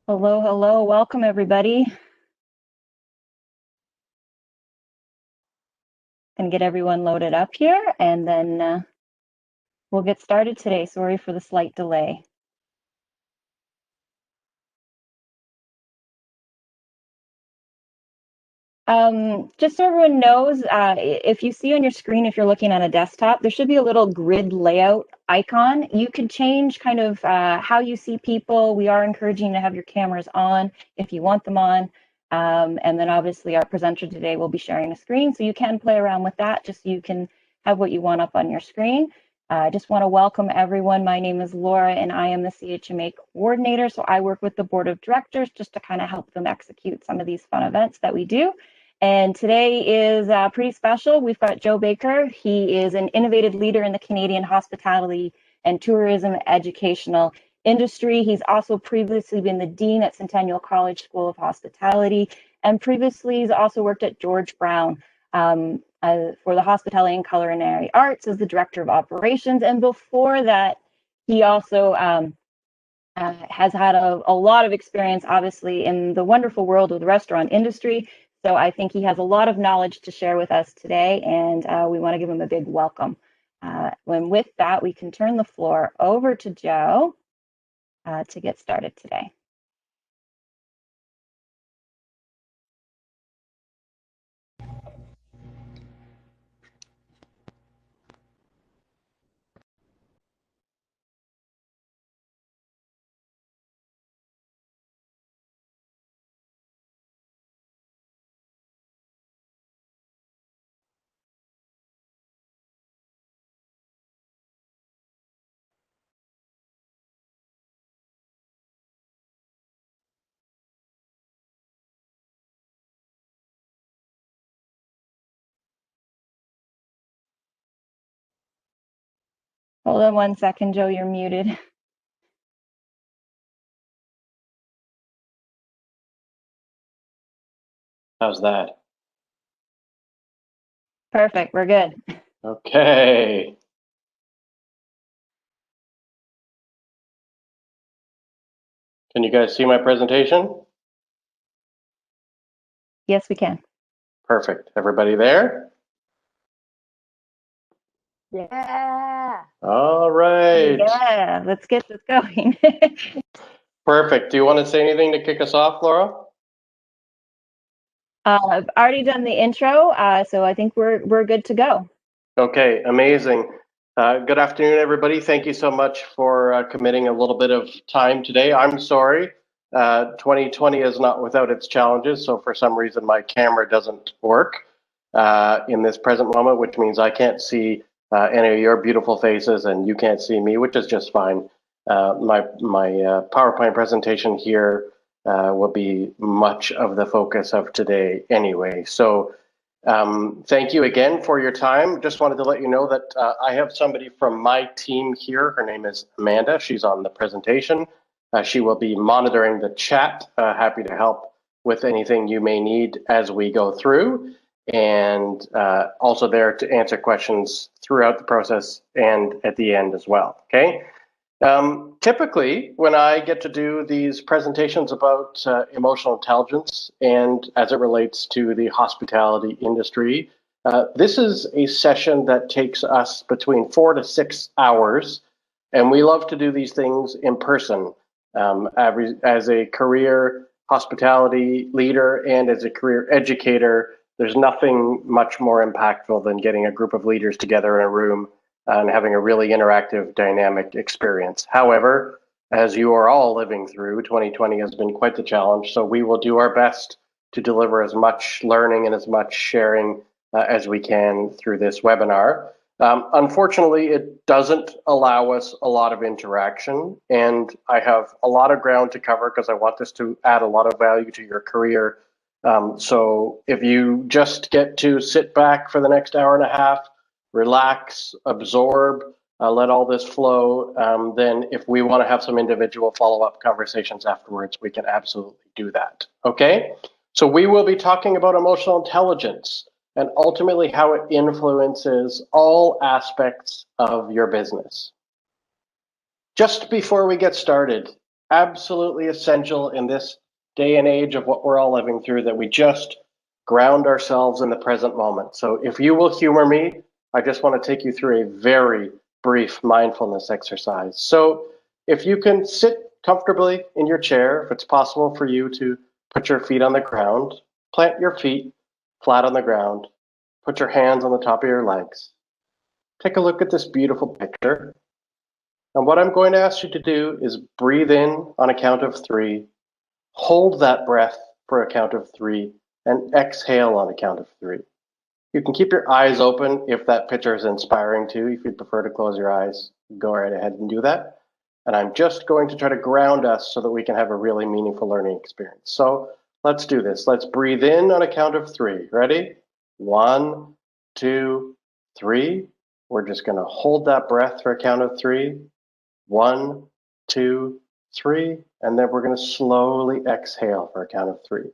Hello, hello. Welcome, everybody. And get everyone loaded up here, and then we'll get started today. Sorry for the slight delay. Just so everyone knows, if you see on your screen, if you're looking at a desktop, there should be a little grid layout icon. You can change kind of how you see people. We are encouraging to have your cameras on if you want them on. And then obviously our presenter today will be sharing a screen, so you can play around with that just so you can have what you want up on your screen. I just want to welcome everyone. My name is Laura and I am the CHMA coordinator. So I work with the board of directors just to kind of help them execute some of these fun events that we do. And today is pretty special. We've got Joe Baker. He is an innovative leader in the Canadian hospitality and tourism educational industry. He's also previously been the dean at Centennial College School of Hospitality, and previously he's also worked at George Brown for the Hospitality and Culinary Arts as the director of operations. And before that, he also has had a lot of experience, obviously, in the wonderful world of the restaurant industry. So I think he has a lot of knowledge to share with us today, and we want to give him a big welcome. And with that, we can turn the floor over to Joe to get started today. Hold on one second, Joe, you're muted. How's that? Perfect, we're good. Okay. Can you guys see my presentation? Yes, we can. Perfect. Everybody there? Yeah. All right. Yeah, let's get this going. Perfect. Do you want to say anything to kick us off, Laura? I've already done the intro, so I think we're good to go. Okay, amazing. Good afternoon, everybody. Thank you so much for committing a little bit of time today. I'm sorry. 2020 is not without its challenges, so for some reason my camera doesn't work in this present moment, which means I can't see any of your beautiful faces and you can't see me, which is just fine. My PowerPoint presentation here will be much of the focus of today anyway. So thank you again for your time. Just wanted to let you know that I have somebody from my team here. Her name is Amanda. She's on the presentation. She will be monitoring the chat. Happy to help with anything you may need as we go through, and also there to answer questions throughout the process and at the end as well. Okay. Typically, when I get to do these presentations about emotional intelligence and as it relates to the hospitality industry, this is a session that takes us between 4 to 6 hours, and we love to do these things in person. As a career hospitality leader and as a career educator, there's nothing much more impactful than getting a group of leaders together in a room and having a really interactive, dynamic experience. However, as you are all living through, 2020 has been quite the challenge. So we will do our best to deliver as much learning and as much sharing as we can through this webinar. Unfortunately, it doesn't allow us a lot of interaction, and I have a lot of ground to cover because I want this to add a lot of value to your career. So if you just get to sit back for the next hour and a half, relax, absorb, let all this flow, then if we want to have some individual follow-up conversations afterwards, we can absolutely do that. Okay? So we will be talking about emotional intelligence and ultimately how it influences all aspects of your business. Just before we get started, absolutely essential in this day and age of what we're all living through that we just ground ourselves in the present moment. So if you will humor me, I just want to take you through a very brief mindfulness exercise. So if you can sit comfortably in your chair, if it's possible for you to put your feet on the ground, plant your feet flat on the ground, put your hands on the top of your legs. Take a look at this beautiful picture. And what I'm going to ask you to do is breathe in on a count of 3, hold that breath for a count of 3, and exhale on a count of 3. You can keep your eyes open if that picture is inspiring to you. If you prefer to close your eyes, go right ahead and do that. And I'm just going to try to ground us so that we can have a really meaningful learning experience. So let's do this. Let's breathe in on a count of 3. Ready? 1, 2, 3. We're just going to hold that breath for a count of 3. 1, 2, 3. And then we're going to slowly exhale for a count of 3.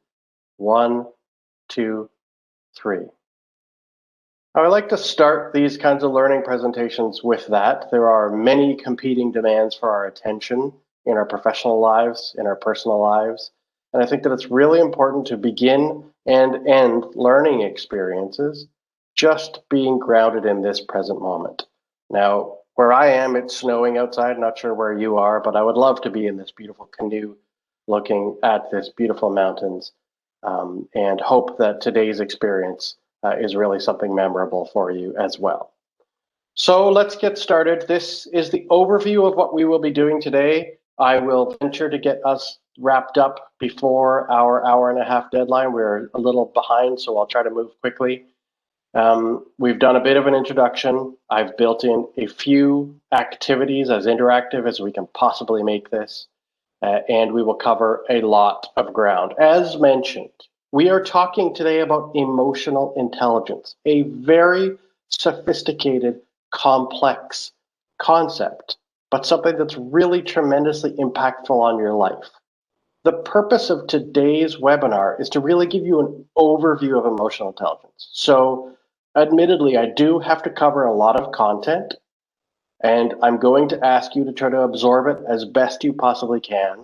1, 2, 3. I would like to start these kinds of learning presentations with that. There are many competing demands for our attention in our professional lives, in our personal lives. And I think that it's really important to begin and end learning experiences just being grounded in this present moment. Now, where I am, it's snowing outside. Not sure where you are, but I would love to be in this beautiful canoe looking at this beautiful mountains and hope that today's experience is really something memorable for you as well. So let's get started. This is the overview of what we will be doing today. I will venture to get us wrapped up before our hour-and-a-half deadline. We're a little behind, so I'll try to move quickly. We've done a bit of an introduction. I've built in a few activities as interactive as we can possibly make this, and we will cover a lot of ground. As mentioned, we are talking today about emotional intelligence, a very sophisticated, complex concept, but something that's really tremendously impactful on your life. The purpose of today's webinar is to really give you an overview of emotional intelligence. So admittedly, I do have to cover a lot of content, and I'm going to ask you to try to absorb it as best you possibly can.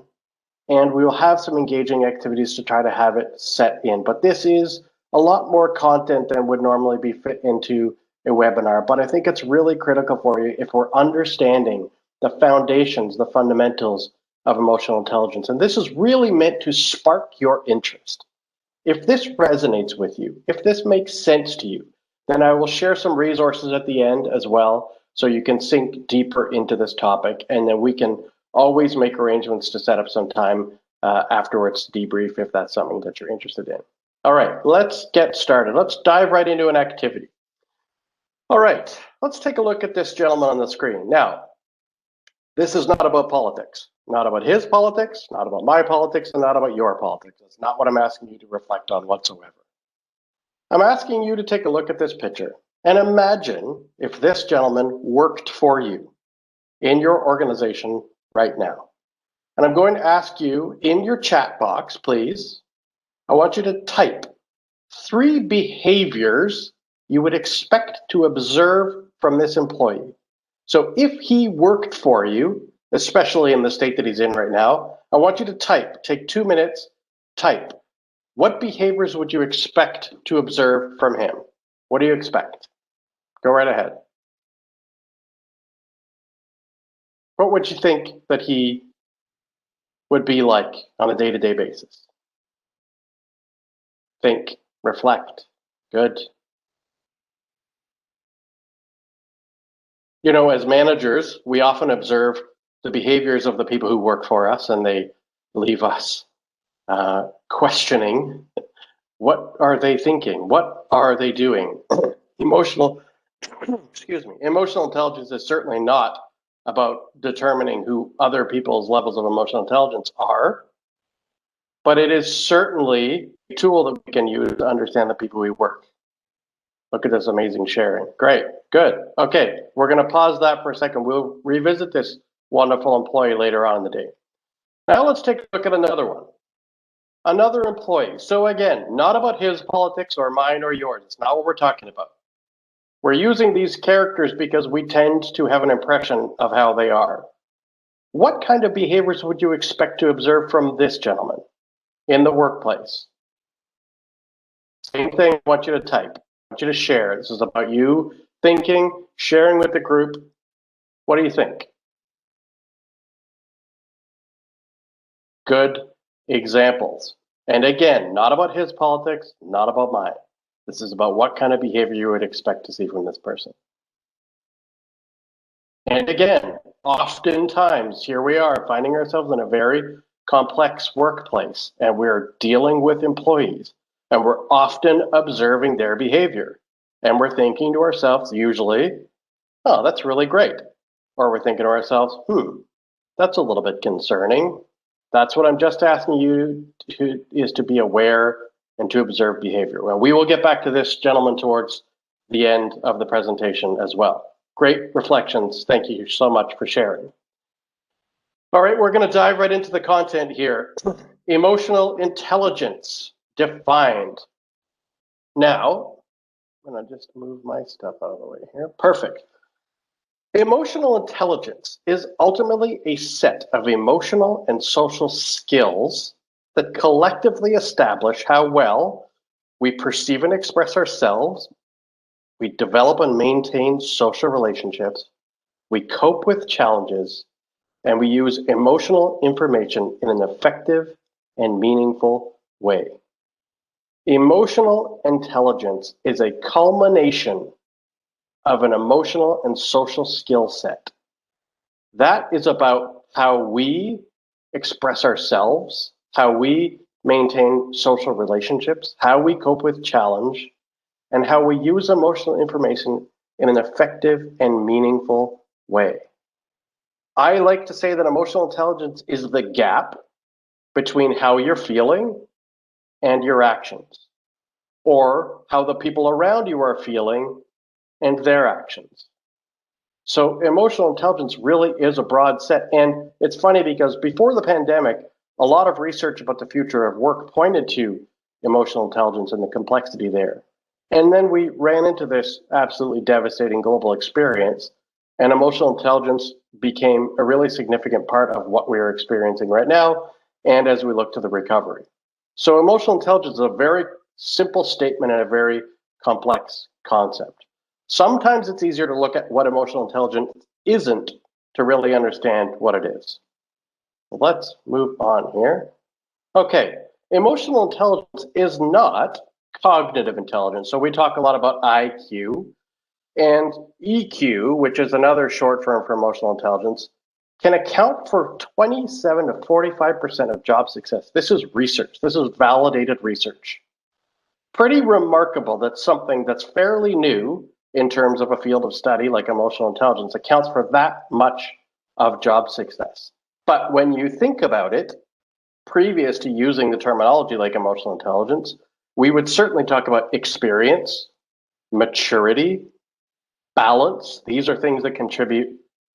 And we will have some engaging activities to try to have it set in. But this is a lot more content than would normally be fit into a webinar. But I think it's really critical for you if we're understanding the foundations, the fundamentals of emotional intelligence. And this is really meant to spark your interest. If this resonates with you, if this makes sense to you, then I will share some resources at the end as well, so you can sink deeper into this topic, and then we can always make arrangements to set up some time afterwards to debrief if that's something that you're interested in. All right, let's get started. Let's dive right into an activity. All right, let's take a look at this gentleman on the screen. Now, this is not about politics, not about his politics, not about my politics, and not about your politics. That's not what I'm asking you to reflect on whatsoever. I'm asking you to take a look at this picture and imagine if this gentleman worked for you in your organization right now. And I'm going to ask you in your chat box, please, I want you to type 3 behaviors you would expect to observe from this employee. So if he worked for you, especially in the state that he's in right now, I want you to type, take 2 minutes, type. What behaviors would you expect to observe from him? What do you expect? Go right ahead. What would you think that he would be like on a day-to-day basis? Think, reflect. Good. You know, as managers, we often observe the behaviors of the people who work for us, and they leave us questioning, what are they thinking? What are they doing? Emotional intelligence is certainly not about determining who other people's levels of emotional intelligence are, but it is certainly a tool that we can use to understand the people we work. Look at this amazing sharing. Great, good. Okay, we're going to pause that for a second. We'll revisit this wonderful employee later on in the day. Now let's take a look at another one. Another employee. So again, not about his politics or mine or yours. It's not what we're talking about. We're using these characters because we tend to have an impression of how they are. What kind of behaviors would you expect to observe from this gentleman in the workplace? Same thing, I want you to type. I want you to share. This is about you thinking, sharing with the group. What do you think? Good examples. And again, not about his politics, not about mine. This is about what kind of behavior you would expect to see from this person. And again, oftentimes, here we are finding ourselves in a very complex workplace, and we're dealing with employees, and we're often observing their behavior. And we're thinking to ourselves, usually, oh, that's really great. Or we're thinking to ourselves, that's a little bit concerning. That's what I'm just asking you is to be aware and to observe behavior. Well, we will get back to this gentleman towards the end of the presentation as well. Great reflections. Thank you so much for sharing. All right, we're going to dive right into the content here. Emotional intelligence defined. Now, I'm going to just move my stuff out of the way here. Perfect. Emotional intelligence is ultimately a set of emotional and social skills that collectively establish how well we perceive and express ourselves, we develop and maintain social relationships, we cope with challenges, and we use emotional information in an effective and meaningful way. Emotional intelligence is a culmination of an emotional and social skill set. That is about how we express ourselves, how we maintain social relationships, how we cope with challenge, and how we use emotional information in an effective and meaningful way. I like to say that emotional intelligence is the gap between how you're feeling and your actions, or how the people around you are feeling and their actions. So emotional intelligence really is a broad set. And it's funny because before the pandemic, a lot of research about the future of work pointed to emotional intelligence and the complexity there. And then we ran into this absolutely devastating global experience, and emotional intelligence became a really significant part of what we are experiencing right now, and as we look to the recovery. So emotional intelligence is a very simple statement and a very complex concept. Sometimes it's easier to look at what emotional intelligence isn't to really understand what it is. Let's move on here. Okay, emotional intelligence is not cognitive intelligence. So we talk a lot about IQ, and EQ, which is another short form for emotional intelligence, can account for 27 to 45% of job success. This is research. This is validated research. Pretty remarkable that something that's fairly new in terms of a field of study like emotional intelligence accounts for that much of job success. But when you think about it, previous to using the terminology like emotional intelligence, we would certainly talk about experience, maturity, balance. These are things that contribute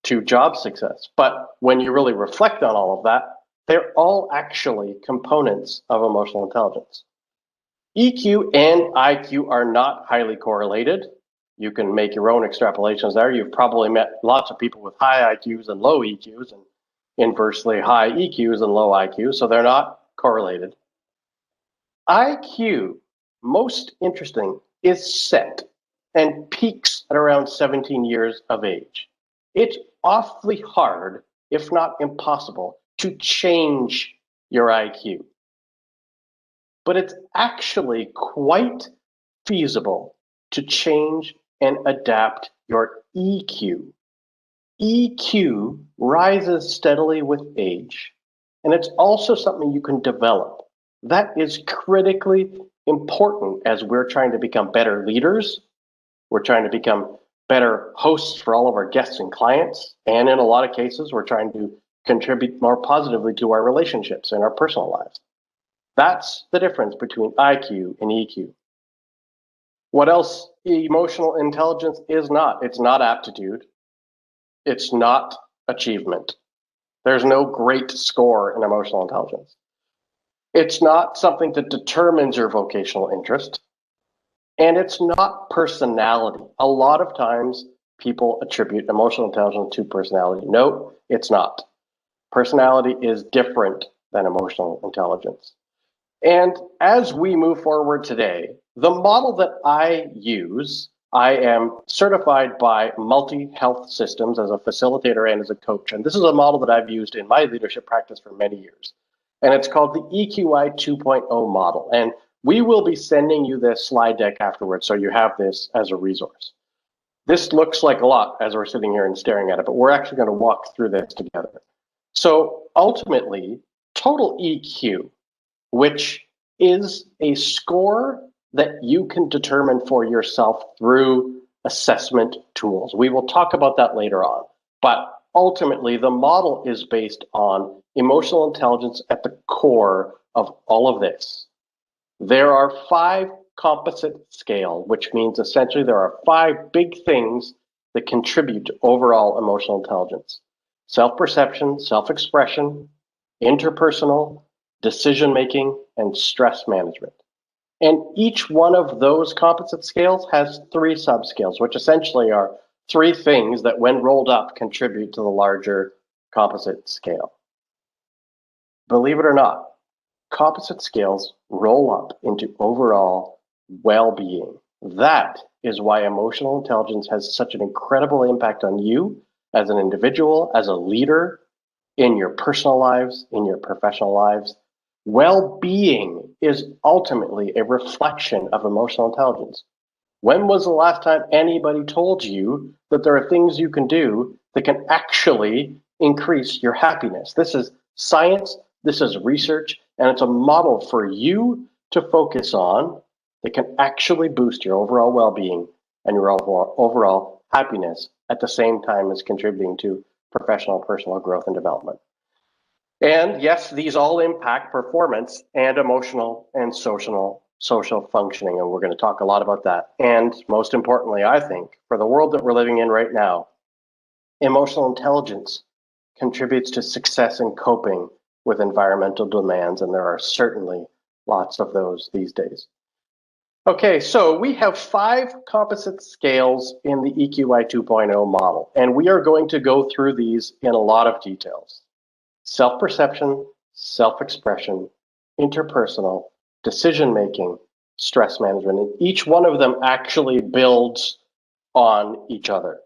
to job success. But when you really reflect on all of that, they're all actually components of emotional intelligence. EQ and IQ are not highly correlated. You can make your own extrapolations there. You've probably met lots of people with high IQs and low EQs, and inversely high EQs and low IQs, so they're not correlated. IQ, most interesting, is set and peaks at around 17 years of age. It's awfully hard, if not impossible, to change your IQ. But it's actually quite feasible to change and adapt your EQ. EQ rises steadily with age, and it's also something you can develop. That is critically important as we're trying to become better leaders. We're trying to become better hosts for all of our guests and clients. And in a lot of cases, we're trying to contribute more positively to our relationships and our personal lives. That's the difference between IQ and EQ. What else emotional intelligence is not? It's not aptitude. It's not achievement. There's no great score in emotional intelligence. It's not something that determines your vocational interest. And it's not personality. A lot of times people attribute emotional intelligence to personality. No, it's not. Personality is different than emotional intelligence. And as we move forward today, the model that I use, I am certified by Multi Health Systems as a facilitator and as a coach. And this is a model that I've used in my leadership practice for many years. And it's called the EQI 2.0 model. And we will be sending you this slide deck afterwards, so you have this as a resource. This looks like a lot as we're sitting here and staring at it, but we're actually going to walk through this together. So ultimately, total EQ, which is a score that you can determine for yourself through assessment tools. We will talk about that later on. But ultimately, the model is based on emotional intelligence at the core of all of this. There are 5 composite scale, which means essentially there are 5 big things that contribute to overall emotional intelligence: self-perception, self-expression, interpersonal, decision-making, and stress management. And each one of those composite scales has 3 subscales, which essentially are 3 things that, when rolled up, contribute to the larger composite scale. Believe it or not, composite scales roll up into overall well-being. That is why emotional intelligence has such an incredible impact on you as an individual, as a leader, in your personal lives, in your professional lives. Well-being is ultimately a reflection of emotional intelligence. When was the last time anybody told you that there are things you can do that can actually increase your happiness? This is science, this is research, and it's a model for you to focus on that can actually boost your overall well-being and your overall happiness at the same time as contributing to professional and personal growth and development. And yes, these all impact performance and emotional and social functioning, and we're going to talk a lot about that. And most importantly, I think, for the world that we're living in right now, emotional intelligence contributes to success in coping with environmental demands, and there are certainly lots of those these days. Okay, so we have 5 composite scales in the EQI 2.0 model, and we are going to go through these in a lot of details. Self-perception, self-expression, interpersonal, decision-making, stress management, and each one of them actually builds on each other.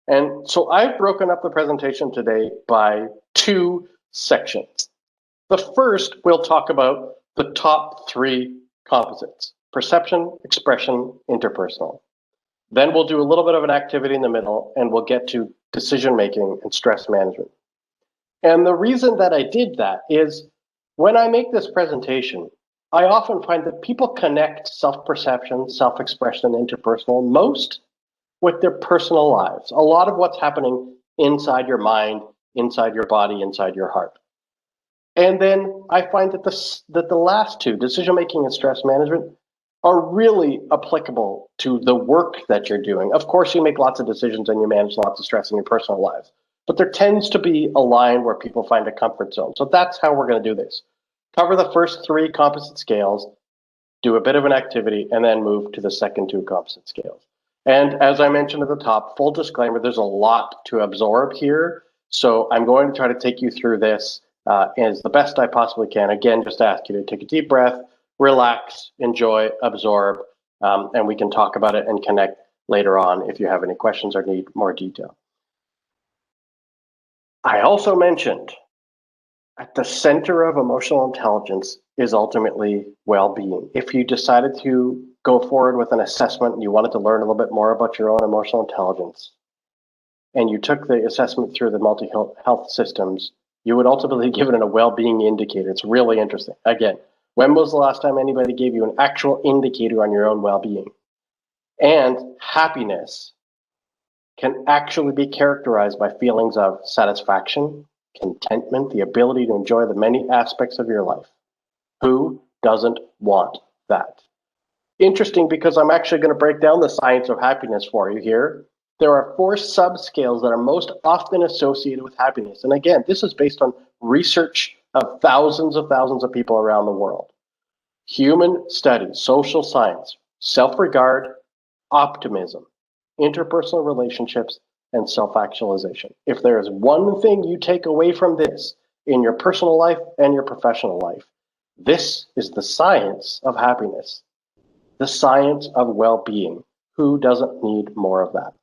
And so I've broken up the presentation today by 2 sections. The first, we'll talk about the top 3 composites: perception, expression, interpersonal. Then we'll do a little bit of an activity in the middle, and we'll get to decision-making and stress management. And the reason that I did that is when I make this presentation, I often find that people connect self-perception, self-expression, and interpersonal most with their personal lives. A lot of what's happening inside your mind, inside your body, inside your heart. And then I find that the last 2, decision-making and stress management, are really applicable to the work that you're doing. Of course, you make lots of decisions and you manage lots of stress in your personal lives, but there tends to be a line where people find a comfort zone. So that's how we're going to do this. Cover the first 3 composite scales, do a bit of an activity, and then move to the second 2 composite scales. And as I mentioned at the top, full disclaimer, there's a lot to absorb here. So I'm going to try to take you through this as the best I possibly can. Again, just ask you to take a deep breath, relax, enjoy, absorb, and we can talk about it and connect later on if you have any questions or need more detail. I also mentioned at the center of emotional intelligence is ultimately well-being. If you decided to go forward with an assessment and you wanted to learn a little bit more about your own emotional intelligence, and you took the assessment through the multi-health systems, you would ultimately be given a well-being indicator. It's really interesting. Again, when was the last time anybody gave you an actual indicator on your own well-being? And happiness can actually be characterized by feelings of satisfaction, contentment, the ability to enjoy the many aspects of your life. Who doesn't want that? Interesting, because I'm actually going to break down the science of happiness for you here. There are 4 subscales that are most often associated with happiness. And again, this is based on research of thousands of people around the world. Human studies, social science, self-regard, optimism, interpersonal relationships, and self-actualization. If there is one thing you take away from this, in your personal life and your professional life. This is the science of happiness, the science of well-being. Who doesn't need more of that?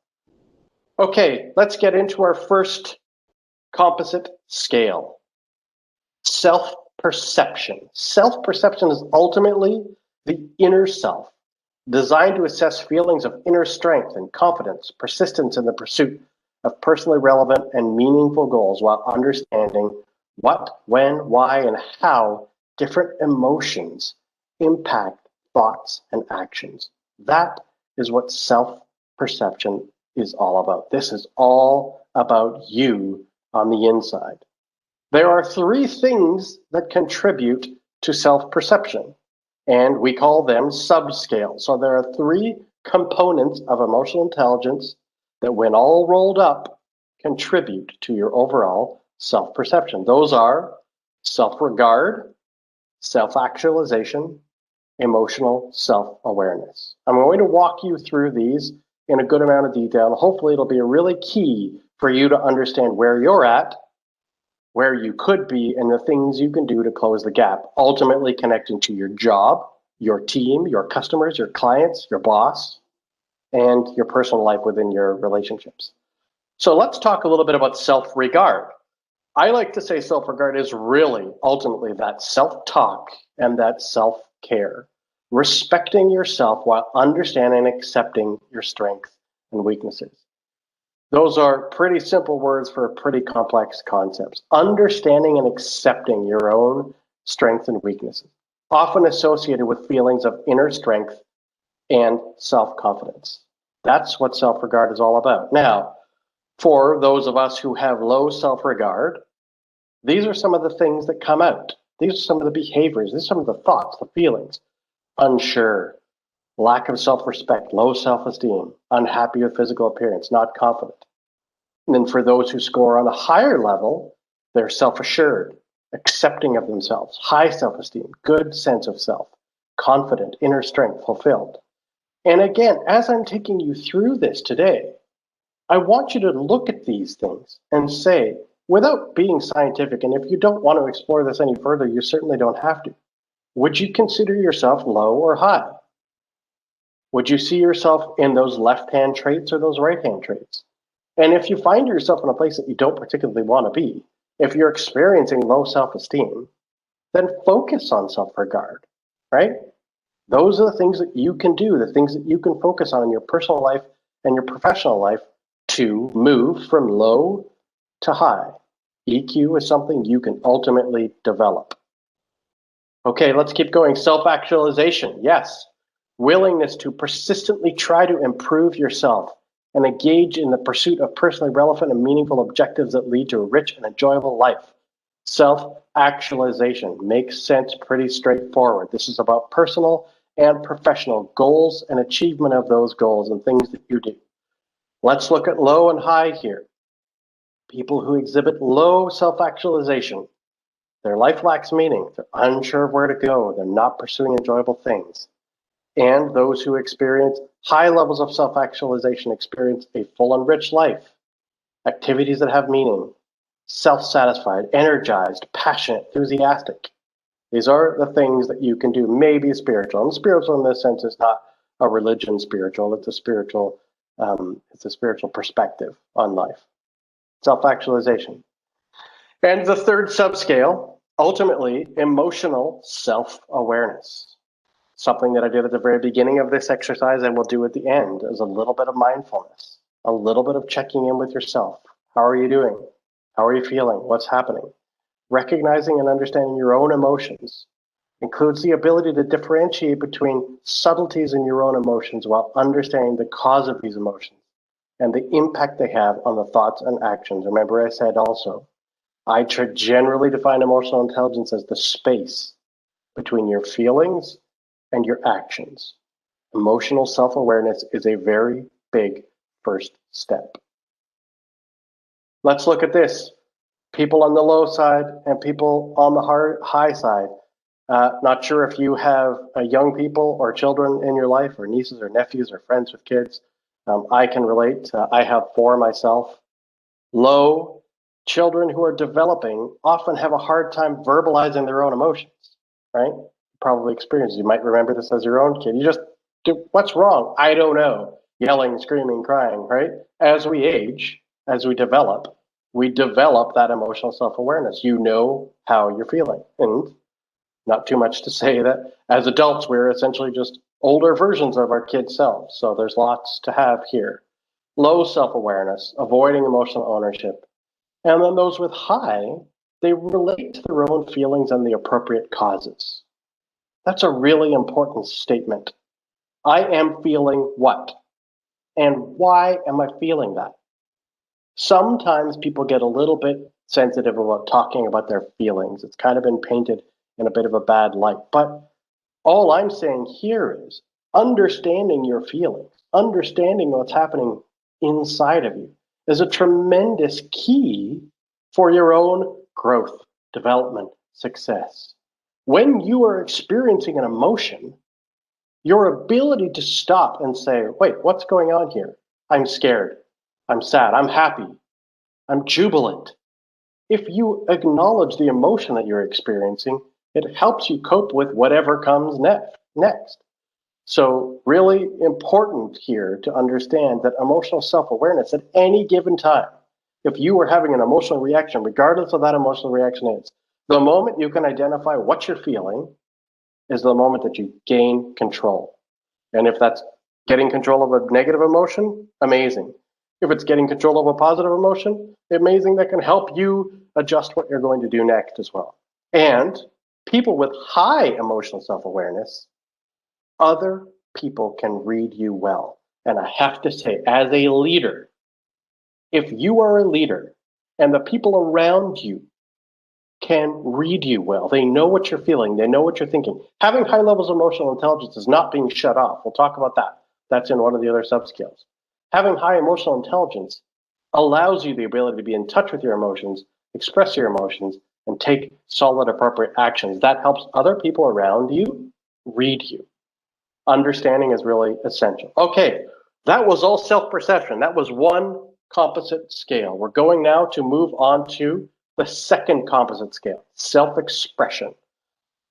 Okay, let's get into our first composite scale. Self-perception. Self-perception is ultimately the inner self, designed to assess feelings of inner strength and confidence, persistence in the pursuit of personally relevant and meaningful goals while understanding what, when, why, and how different emotions impact thoughts and actions. That is what self-perception is all about. This is all about you on the inside. There are three things that contribute to self-perception, and we call them subscales. So there are three components of emotional intelligence that, when all rolled up, contribute to your overall self-perception. Those are self-regard, self-actualization, emotional self-awareness. I'm going to walk you through these in a good amount of detail, and hopefully it'll be a really key for you to understand where you're at, where you could be, and the things you can do to close the gap, ultimately connecting to your job, your team, your customers, your clients, your boss, and your personal life within your relationships. So let's talk a little bit about self-regard. I like to say self-regard is really ultimately that self-talk and that self-care, respecting yourself while understanding and accepting your strengths and weaknesses. Those are pretty simple words for pretty complex concepts. Understanding and accepting your own strengths and weaknesses, often associated with feelings of inner strength and self-confidence. That's what self-regard is all about. Now, for those of us who have low self-regard, these are some of the things that come out. These are some of the behaviors. These are some of the thoughts, the feelings. Unsure, lack of self-respect, low self-esteem, unhappy with physical appearance, not confident. And then for those who score on a higher level, they're self-assured, accepting of themselves, high self-esteem, good sense of self, confident, inner strength, fulfilled. And again, as I'm taking you through this today, I want you to look at these things and say, without being scientific, and if you don't want to explore this any further, you certainly don't have to, would you consider yourself low or high? Would you see yourself in those left-hand traits or those right-hand traits? And if you find yourself in a place that you don't particularly want to be, if you're experiencing low self-esteem, then focus on self-regard, right? Those are the things that you can do, the things that you can focus on in your personal life and your professional life to move from low to high. EQ is something you can ultimately develop. Okay, let's keep going. Self-actualization, yes. Willingness to persistently try to improve yourself and engage in the pursuit of personally relevant and meaningful objectives that lead to a rich and enjoyable life. Self-actualization makes sense, pretty straightforward. This is about personal and professional goals and achievement of those goals and things that you do. Let's look at low and high here. People who exhibit low self-actualization, their life lacks meaning, they're unsure of where to go, they're not pursuing enjoyable things. And those who experience high levels of self-actualization experience a full and rich life, activities that have meaning, self-satisfied, energized, passionate, enthusiastic. These are the things that you can do, maybe spiritual. And spiritual in this sense is not a religion spiritual, it's a spiritual perspective on life. Self-actualization. And the third subscale, ultimately, emotional self-awareness. Something that I did at the very beginning of this exercise and will do at the end is a little bit of mindfulness, a little bit of checking in with yourself. How are you doing? How are you feeling? What's happening? Recognizing and understanding your own emotions includes the ability to differentiate between subtleties in your own emotions while understanding the cause of these emotions and the impact they have on the thoughts and actions. Remember, I said also, I generally define emotional intelligence as the space between your feelings and your actions. Emotional self-awareness is a very big first step. Let's look at this. People on the low side and people on the high side. Not sure if you have young people or children in your life, or nieces or nephews or friends with kids. I can relate. I have 4 myself. Low, children who are developing often have a hard time verbalizing their own emotions, right? Probably experienced. You might remember this as your own kid. You just do, what's wrong? I don't know. Yelling, screaming, crying, right? As we age, as we develop that emotional self-awareness. You know how you're feeling. And not too much to say that as adults, we're essentially just older versions of our kid selves. So there's lots to have here. Low self-awareness, avoiding emotional ownership. And then those with high, they relate to their own feelings and the appropriate causes. That's a really important statement. I am feeling what? And why am I feeling that? Sometimes people get a little bit sensitive about talking about their feelings. It's kind of been painted in a bit of a bad light. But all I'm saying here is understanding your feelings, understanding what's happening inside of you is a tremendous key for your own growth, development, success. When you are experiencing an emotion, your ability to stop and say, wait, what's going on here? I'm scared. I'm sad. I'm happy. I'm jubilant. If you acknowledge the emotion that you're experiencing, it helps you cope with whatever comes next. So really important here to understand that emotional self-awareness at any given time, if you are having an emotional reaction, regardless of that emotional reaction is, the moment you can identify what you're feeling is the moment that you gain control. And if that's getting control of a negative emotion, amazing. If it's getting control of a positive emotion, amazing. That can help you adjust what you're going to do next as well. And people with high emotional self-awareness, other people can read you well. And I have to say, as a leader, if you are a leader and the people around you can read you well, they know what you're feeling, they know what you're thinking. Having high levels of emotional intelligence is not being shut off. We'll talk about that. That's in one of the other subskills. Having high emotional intelligence allows you the ability to be in touch with your emotions, express your emotions, and take solid, appropriate actions. That helps other people around you read you. Understanding is really essential. Okay, that was all self-perception. That was one composite scale. We're going now to move on to the second composite scale, self-expression.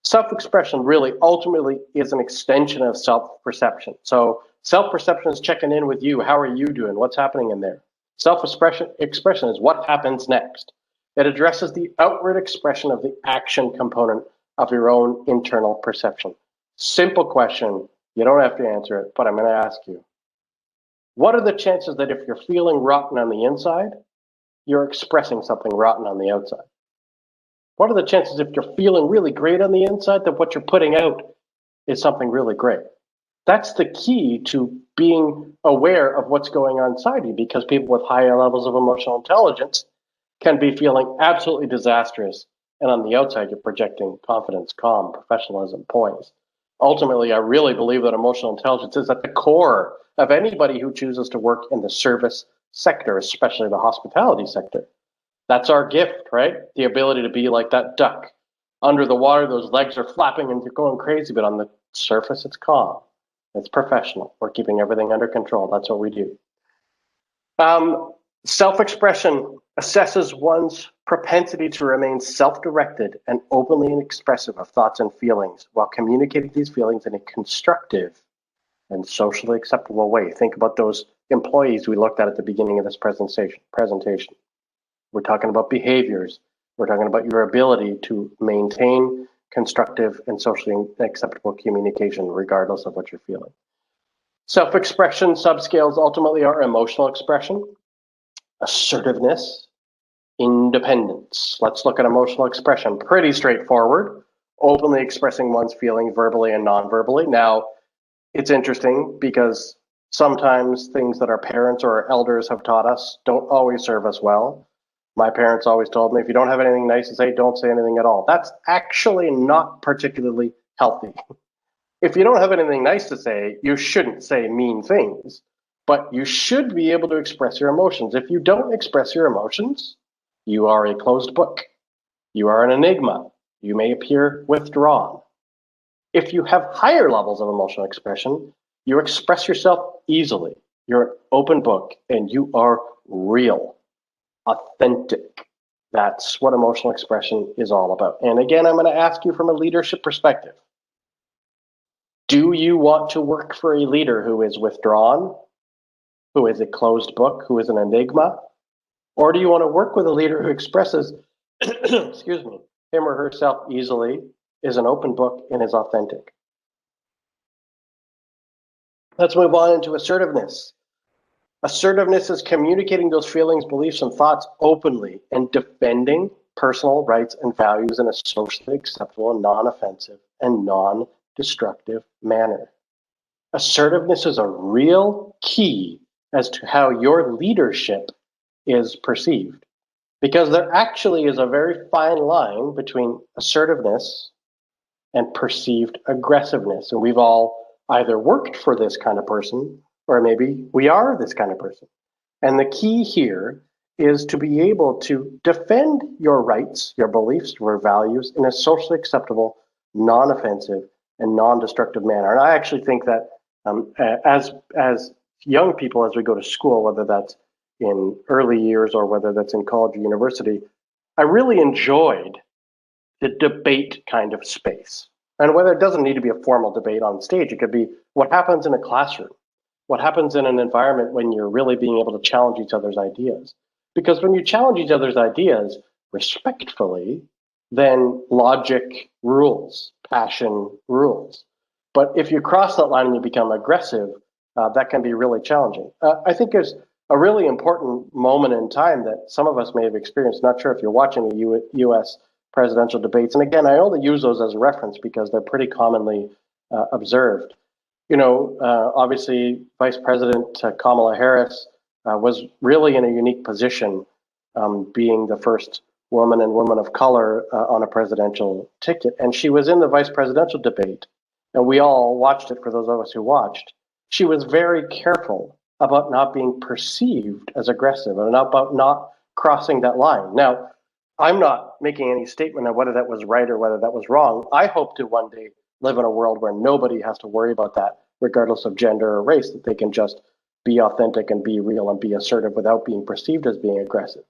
Self-expression really ultimately is an extension of self-perception. So self-perception is checking in with you. How are you doing? What's happening in there? Self-expression is what happens next. It addresses the outward expression of the action component of your own internal perception. Simple question. You don't have to answer it, but I'm going to ask you. What are the chances that if you're feeling rotten on the inside, you're expressing something rotten on the outside? What are the chances if you're feeling really great on the inside that what you're putting out is something really great? That's the key to being aware of what's going on inside you, because people with higher levels of emotional intelligence can be feeling absolutely disastrous, and on the outside you're projecting confidence, calm, professionalism, poise. Ultimately, I really believe that emotional intelligence is at the core of anybody who chooses to work in the service sector, especially the hospitality sector. That's our gift, right? The ability to be like that duck. Under the water, those legs are flapping and you're going crazy, but on the surface, it's calm. It's professional. We're keeping everything under control. That's what we do. Self-expression assesses one's propensity to remain self-directed and openly expressive of thoughts and feelings while communicating these feelings in a constructive and socially acceptable way. Think about those employees we looked at the beginning of this presentation. We're talking about behaviors. We're talking about your ability to maintain constructive and socially acceptable communication regardless of what you're feeling. Self-expression subscales ultimately are emotional expression, assertiveness, independence. Let's look at emotional expression. Pretty straightforward. Openly expressing one's feelings verbally and non-verbally. Now, it's interesting because sometimes things that our parents or our elders have taught us don't always serve us well. My parents always told me, if you don't have anything nice to say, don't say anything at all. That's actually not particularly healthy. If you don't have anything nice to say, you shouldn't say mean things, but you should be able to express your emotions. If you don't express your emotions, you are a closed book. You are an enigma. You may appear withdrawn. If you have higher levels of emotional expression, you express yourself easily. You're an open book and you are real, authentic. That's what emotional expression is all about. And again, I'm going to ask you from a leadership perspective. Do you want to work for a leader who is withdrawn, who is a closed book, who is an enigma? Or do you want to work with a leader who expresses, excuse me, him or herself easily, is an open book, and is authentic? Let's move on into assertiveness. Assertiveness is communicating those feelings, beliefs, and thoughts openly and defending personal rights and values in a socially acceptable, non-offensive, and non-destructive manner. Assertiveness is a real key as to how your leadership is perceived, because there actually is a very fine line between assertiveness and perceived aggressiveness. And we've all either worked for this kind of person, or maybe we are this kind of person. And the key here is to be able to defend your rights, your beliefs, your values in a socially acceptable, non-offensive, and non-destructive manner. And I actually think that as young people, as we go to school, whether that's in early years or whether that's in college or university, I really enjoyed the debate kind of space. And whether it doesn't need to be a formal debate on stage, it could be what happens in a classroom, what happens in an environment when you're really being able to challenge each other's ideas. Because when you challenge each other's ideas respectfully, then logic rules, passion rules. But if you cross that line and you become aggressive, that can be really challenging. I think there's a really important moment in time that some of us may have experienced. Not sure if you're watching the U.S. presidential debates. And again, I only use those as a reference because they're pretty commonly observed. You know, obviously, Vice President Kamala Harris was really in a unique position, being the first woman and woman of color on a presidential ticket. And she was in the vice presidential debate, and we all watched it for those of us who watched. She was very careful about not being perceived as aggressive and about not crossing that line. Now, I'm not making any statement on whether that was right or whether that was wrong. I hope to one day live in a world where nobody has to worry about that, regardless of gender or race, that they can just be authentic and be real and be assertive without being perceived as being aggressive.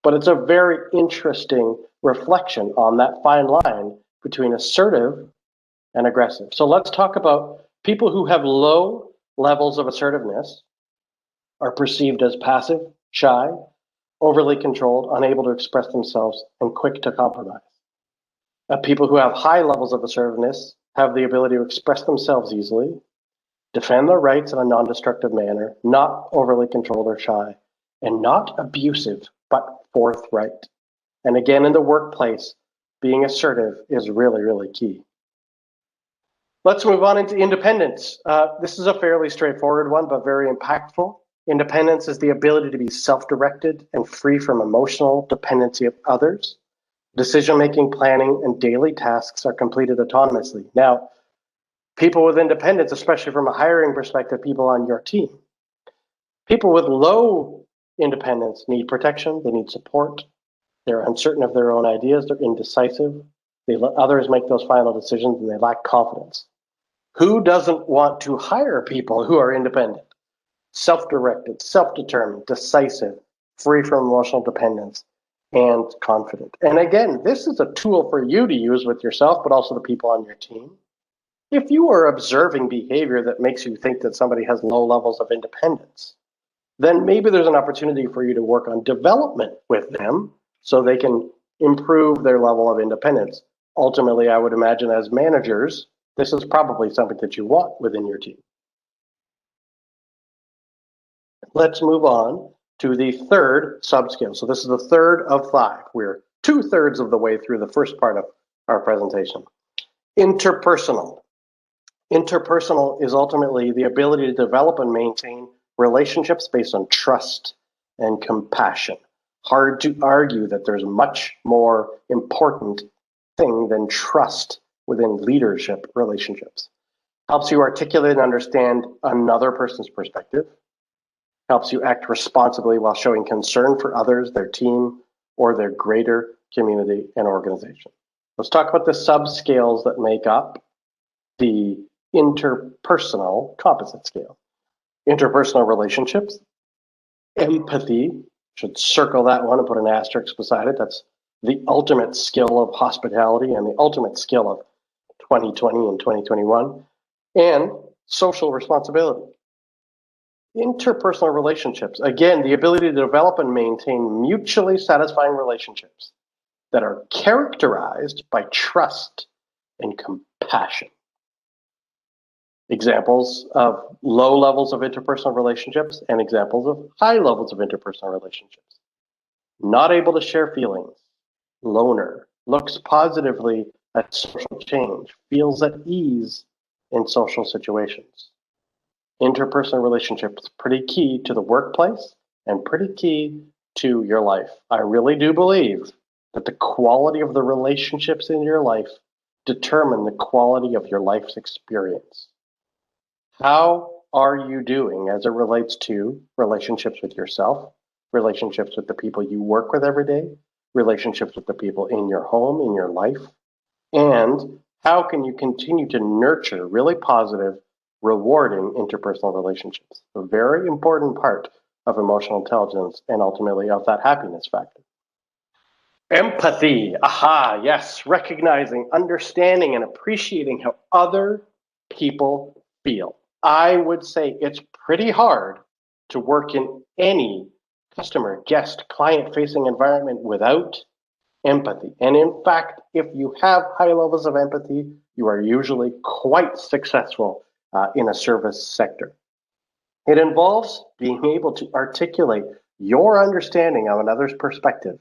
But it's a very interesting reflection on that fine line between assertive and aggressive. So let's talk about people who have low levels of assertiveness are perceived as passive, shy, overly controlled, unable to express themselves, and quick to compromise. People who have high levels of assertiveness have the ability to express themselves easily, defend their rights in a non-destructive manner, not overly controlled or shy, and not abusive, but forthright. And again, in the workplace, being assertive is really, really key. Let's move on into independence. This is a fairly straightforward one, but very impactful. Independence is the ability to be self-directed and free from emotional dependency of others. Decision-making, planning, and daily tasks are completed autonomously. Now, people with independence, especially from a hiring perspective, people on your team. People with low independence need protection, they need support, they're uncertain of their own ideas, they're indecisive, they let others make those final decisions, and they lack confidence. Who doesn't want to hire people who are independent, self-directed, self-determined, decisive, free from emotional dependence, and confident? And again, this is a tool for you to use with yourself, but also the people on your team. If you are observing behavior that makes you think that somebody has low levels of independence, then maybe there's an opportunity for you to work on development with them so they can improve their level of independence. Ultimately, I would imagine as managers, this is probably something that you want within your team. Let's move on to the third subscale. So this is the third of 5. We're 2/3 of the way through the first part of our presentation. Interpersonal. Interpersonal is ultimately the ability to develop and maintain relationships based on trust and compassion. Hard to argue that there's a much more important thing than trust within leadership relationships. Helps you articulate and understand another person's perspective. Helps you act responsibly while showing concern for others, their team, or their greater community and organization. Let's talk about the subscales that make up the interpersonal composite scale. Interpersonal relationships, empathy, Should circle that one and put an asterisk beside it. That's the ultimate skill of hospitality and the ultimate skill of 2020 and 2021. And social responsibility. Interpersonal relationships. Again, the ability to develop and maintain mutually satisfying relationships that are characterized by trust and compassion. Examples of low levels of interpersonal relationships and examples of high levels of interpersonal relationships. Not able to share feelings, loner, looks positively at social change, feels at ease in social situations. Interpersonal relationships pretty key to the workplace and pretty key to your life. I really do believe that the quality of the relationships in your life determine the quality of your life's experience. How are you doing as it relates to relationships with yourself, relationships with the people you work with every day, relationships with the people in your home, in your life? And how can you continue to nurture really positive, rewarding interpersonal relationships? A very important part of emotional intelligence and ultimately of that happiness factor. Empathy. Aha, yes. Recognizing, understanding, and appreciating how other people feel. I would say it's pretty hard to work in any customer, guest, client-facing environment without empathy. And in fact, if you have high levels of empathy, you are usually quite successful in a service sector. It involves being able to articulate your understanding of another's perspective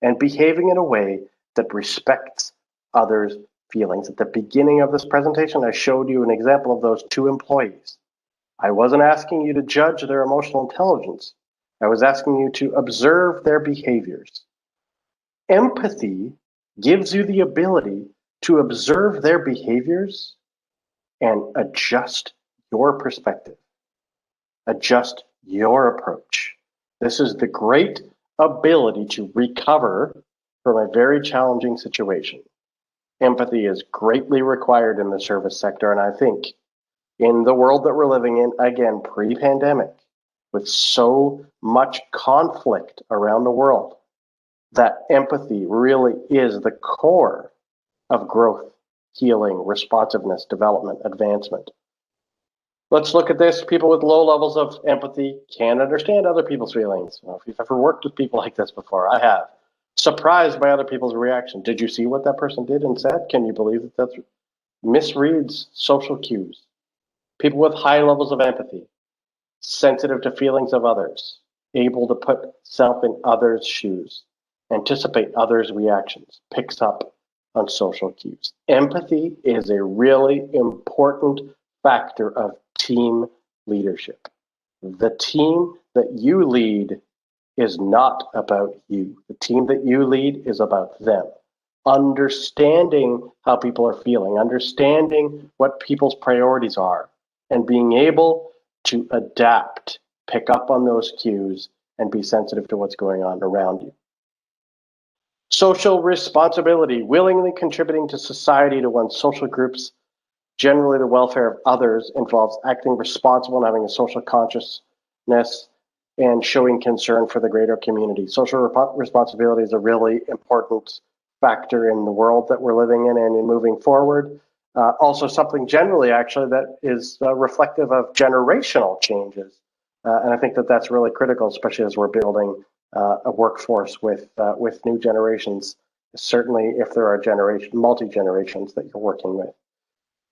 and behaving in a way that respects others' feelings. At the beginning of this presentation, I showed you an example of those two employees. I wasn't asking you to judge their emotional intelligence. I was asking you to observe their behaviors. Empathy gives you the ability to observe their behaviors and adjust your perspective, adjust your approach. This is the great ability to recover from a very challenging situation. Empathy is greatly required in the service sector, and I think in the world that we're living in, again, pre-pandemic, with so much conflict around the world, that empathy really is the core of growth, healing, responsiveness, development, advancement. Let's look at this. People with low levels of empathy can't understand other people's feelings. Well, if you've ever worked with people like this before, I have. Surprised by other people's reaction. Did you see what that person did and said? Can you believe that that's misreads social cues? People with high levels of empathy, sensitive to feelings of others, able to put self in others' shoes, anticipate others' reactions, picks up on social cues. Empathy is a really important factor of team leadership. The team that you lead is not about you. The team that you lead is about them. Understanding how people are feeling, understanding what people's priorities are, and being able to adapt, pick up on those cues, and be sensitive to what's going on around you. Social responsibility, willingly contributing to society, to one's social groups, generally the welfare of others, involves acting responsible and having a social consciousness and showing concern for the greater community. Social responsibility is a really important factor in the world that we're living in and in moving forward. Also something generally actually that is reflective of generational changes. And I think that that's really critical, especially as we're building a workforce with new generations, certainly if there are multi-generations that you're working with.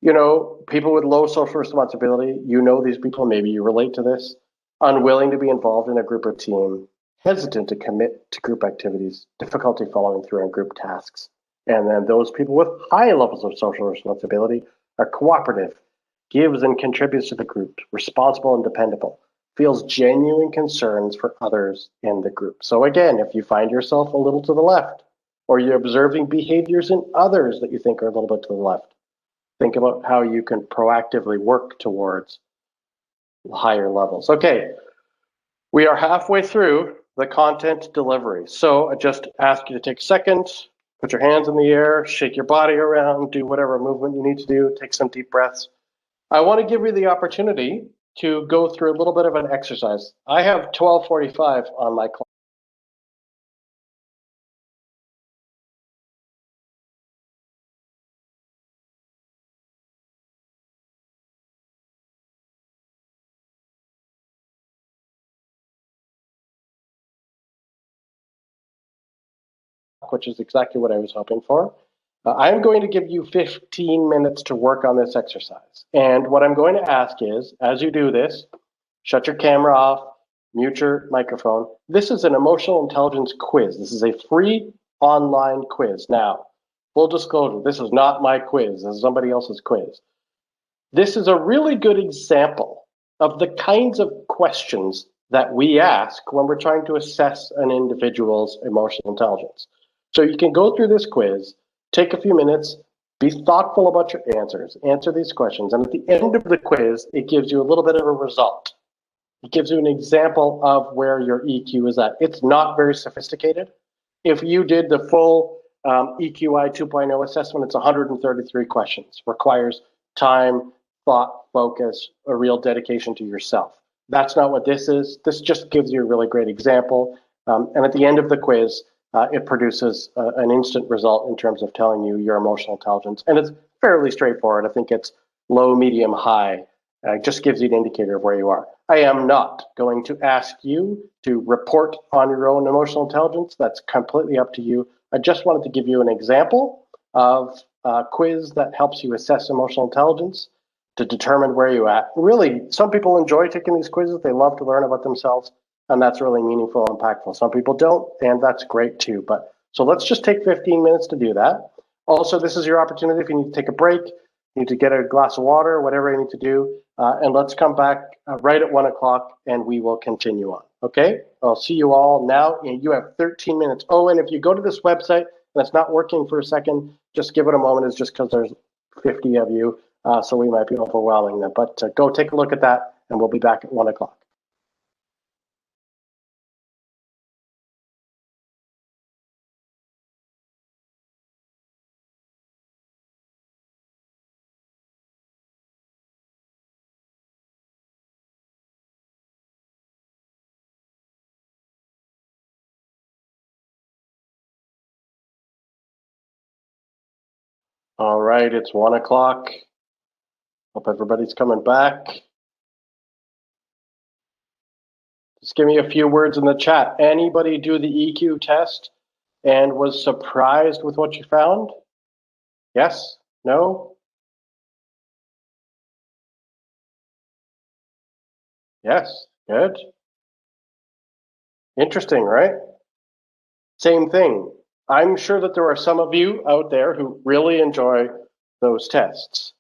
You know, people with low social responsibility, you know these people, maybe you relate to this, unwilling to be involved in a group or team, hesitant to commit to group activities, difficulty following through on group tasks. And then those people with high levels of social responsibility are cooperative, gives and contributes to the group, responsible and dependable, feels genuine concerns for others in the group. So again, if you find yourself a little to the left, or you're observing behaviors in others that you think are a little bit to the left, think about how you can proactively work towards higher levels. Okay, we are halfway through the content delivery. So I just ask you to take a second, put your hands in the air, shake your body around, do whatever movement you need to do, take some deep breaths. I want to give you the opportunity to go through a little bit of an exercise. I have 12:45 on my clock. which is exactly what I was hoping for. I'm going to give you 15 minutes to work on this exercise. And what I'm going to ask is, as you do this, shut your camera off, mute your microphone. This is an emotional intelligence quiz. This is a free online quiz. Now, full disclosure, this is not my quiz. This is somebody else's quiz. This is a really good example of the kinds of questions that we ask when we're trying to assess an individual's emotional intelligence. So you can go through this quiz, take a few minutes, be thoughtful about your answers, answer these questions, and at the end of the quiz, it gives you a little bit of a result. It gives you an example of where your EQ is at. It's not very sophisticated. If you did the full EQI 2.0 assessment, it's 133 questions, requires time, thought, focus, a real dedication to yourself. That's not what this is. This just gives you a really great example. And at the end of the quiz, it produces an instant result in terms of telling you your emotional intelligence. And it's fairly straightforward. I think it's low, medium, high. Just gives you an indicator of where you are. I am not going to ask you to report on your own emotional intelligence. That's completely up to you. I just wanted to give you an example of a quiz that helps you assess emotional intelligence to determine where you're at. Really, some people enjoy taking these quizzes. They love to learn about themselves, and that's really meaningful and impactful. Some people don't, and that's great too. But so let's just take 15 minutes to do that. Also, this is your opportunity if you need to take a break, you need to get a glass of water, whatever you need to do, and let's come back right at 1 o'clock and we will continue on. Okay, I'll see you all now. And you have 13 minutes. Oh, and if you go to this website and it's not working for a second, just give it a moment. It's just because there's 50 of you, so we might be overwhelming them. But go take a look at that and we'll be back at 1 o'clock. All right, it's 1 o'clock. Hope everybody's coming back. Just give me a few words in the chat. Anybody do the EQ test and was surprised with what you found? Yes? No? Yes? Good. Interesting, right? Same thing. I'm sure that there are some of you out there who really enjoy those tests.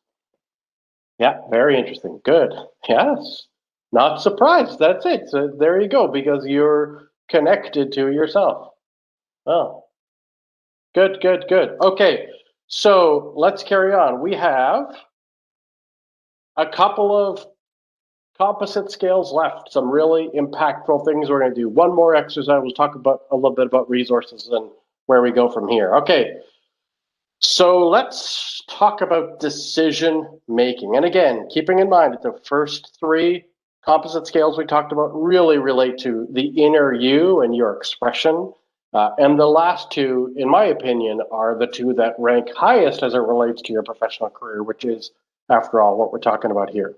Yeah, very interesting. Good. Yes. Not surprised. That's it. So there you go, because you're connected to yourself. Oh, good, good, good. Okay, so let's carry on. We have a couple of composite scales left, some really impactful things we're going to do. One more exercise. We'll talk about a little bit about resources and where we go from here. Okay, so let's talk about decision making. And again, keeping in mind that the first three composite scales we talked about really relate to the inner you and your expression. And the last two, in my opinion, are the two that rank highest as it relates to your professional career, which is, after all, what we're talking about here.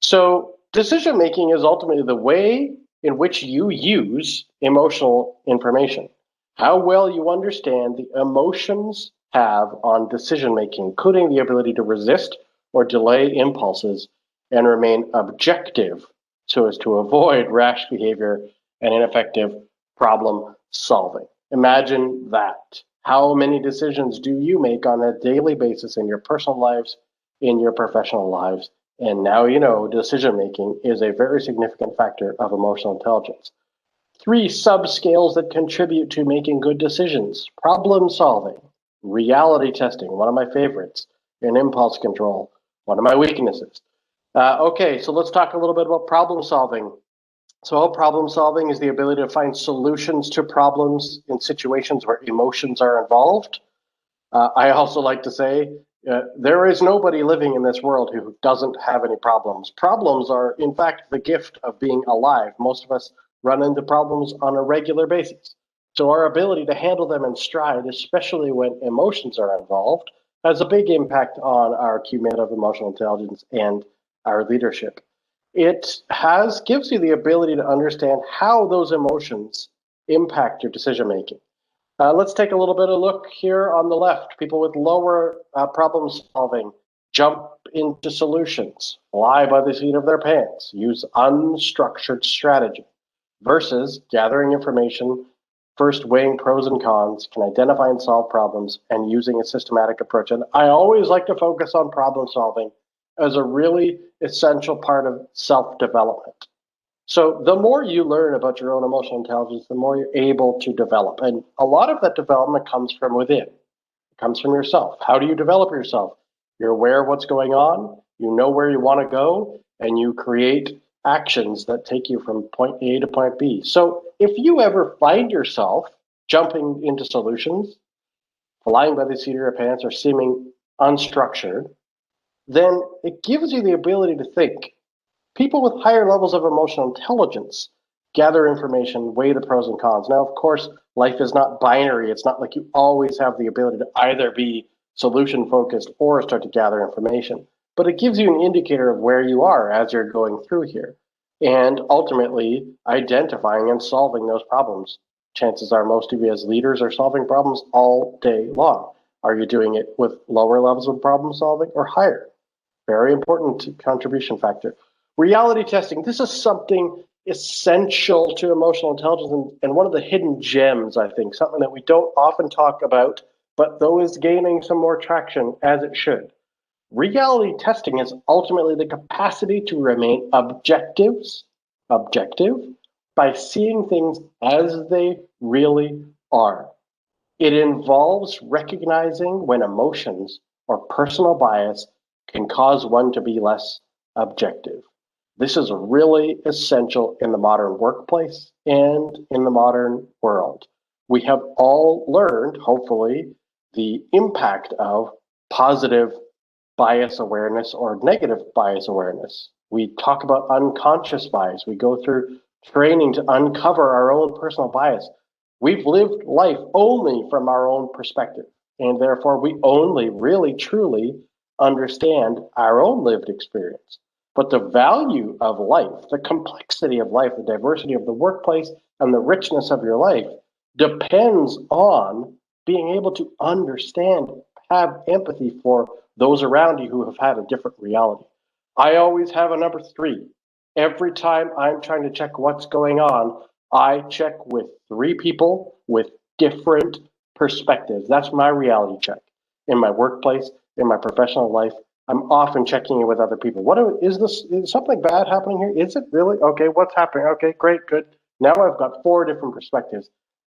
So decision making is ultimately the way in which you use emotional information. How well you understand the emotions have on decision making, including the ability to resist or delay impulses and remain objective so as to avoid rash behavior and ineffective problem solving. Imagine that. How many decisions do you make on a daily basis in your personal lives, in your professional lives? And now you know decision making is a very significant factor of emotional intelligence. 3 subscales that contribute to making good decisions: problem solving, reality testing, one of my favorites, and impulse control, one of my weaknesses. Okay, so let's talk a little bit about problem solving. So problem solving is the ability to find solutions to problems in situations where emotions are involved. I also like to say there is nobody living in this world who doesn't have any problems. Problems are, in fact, the gift of being alive. Most of us run into problems on a regular basis. So our ability to handle them in stride, especially when emotions are involved, has a big impact on our cumulative emotional intelligence and our leadership. It gives you the ability to understand how those emotions impact your decision making. Let's take a little bit of look here on the left. People with lower problem solving jump into solutions, fly by the seat of their pants, use unstructured strategy versus gathering information, first weighing pros and cons, can identify and solve problems, and using a systematic approach. And I always like to focus on problem solving as a really essential part of self-development. So the more you learn about your own emotional intelligence, the more you're able to develop. And a lot of that development comes from within. It comes from yourself. How do you develop yourself? You're aware of what's going on, you know where you want to go, and you create actions that take you from point A to point B. So if you ever find yourself jumping into solutions, flying by the seat of your pants, or seeming unstructured, then it gives you the ability to think. People with higher levels of emotional intelligence gather information, weigh the pros and cons. Now, of course, life is not binary. It's not like you always have the ability to either be solution focused or start to gather information. But it gives you an indicator of where you are as you're going through here and ultimately identifying and solving those problems. Chances are most of you as leaders are solving problems all day long. Are you doing it with lower levels of problem solving or higher? Very important contribution factor. Reality testing. This is something essential to emotional intelligence and one of the hidden gems, I think, something that we don't often talk about, but though is gaining some more traction as it should. Reality testing is ultimately the capacity to remain objective by seeing things as they really are. It involves recognizing when emotions or personal bias can cause one to be less objective. This is really essential in the modern workplace and in the modern world. We have all learned, hopefully, the impact of positive bias awareness or negative bias awareness. We talk about unconscious bias. We go through training to uncover our own personal bias. We've lived life only from our own perspective, and therefore we only really truly understand our own lived experience. But the value of life, the complexity of life, the diversity of the workplace, and the richness of your life depends on being able to understand, have empathy for those around you who have had a different reality. I always have a number three. Every time I'm trying to check what's going on, I check with three people with different perspectives. That's my reality check in my workplace, in my professional life. I'm often checking in with other people. Is something bad happening here? Is it really? Okay, what's happening? Okay, great, good. Now I've got four different perspectives.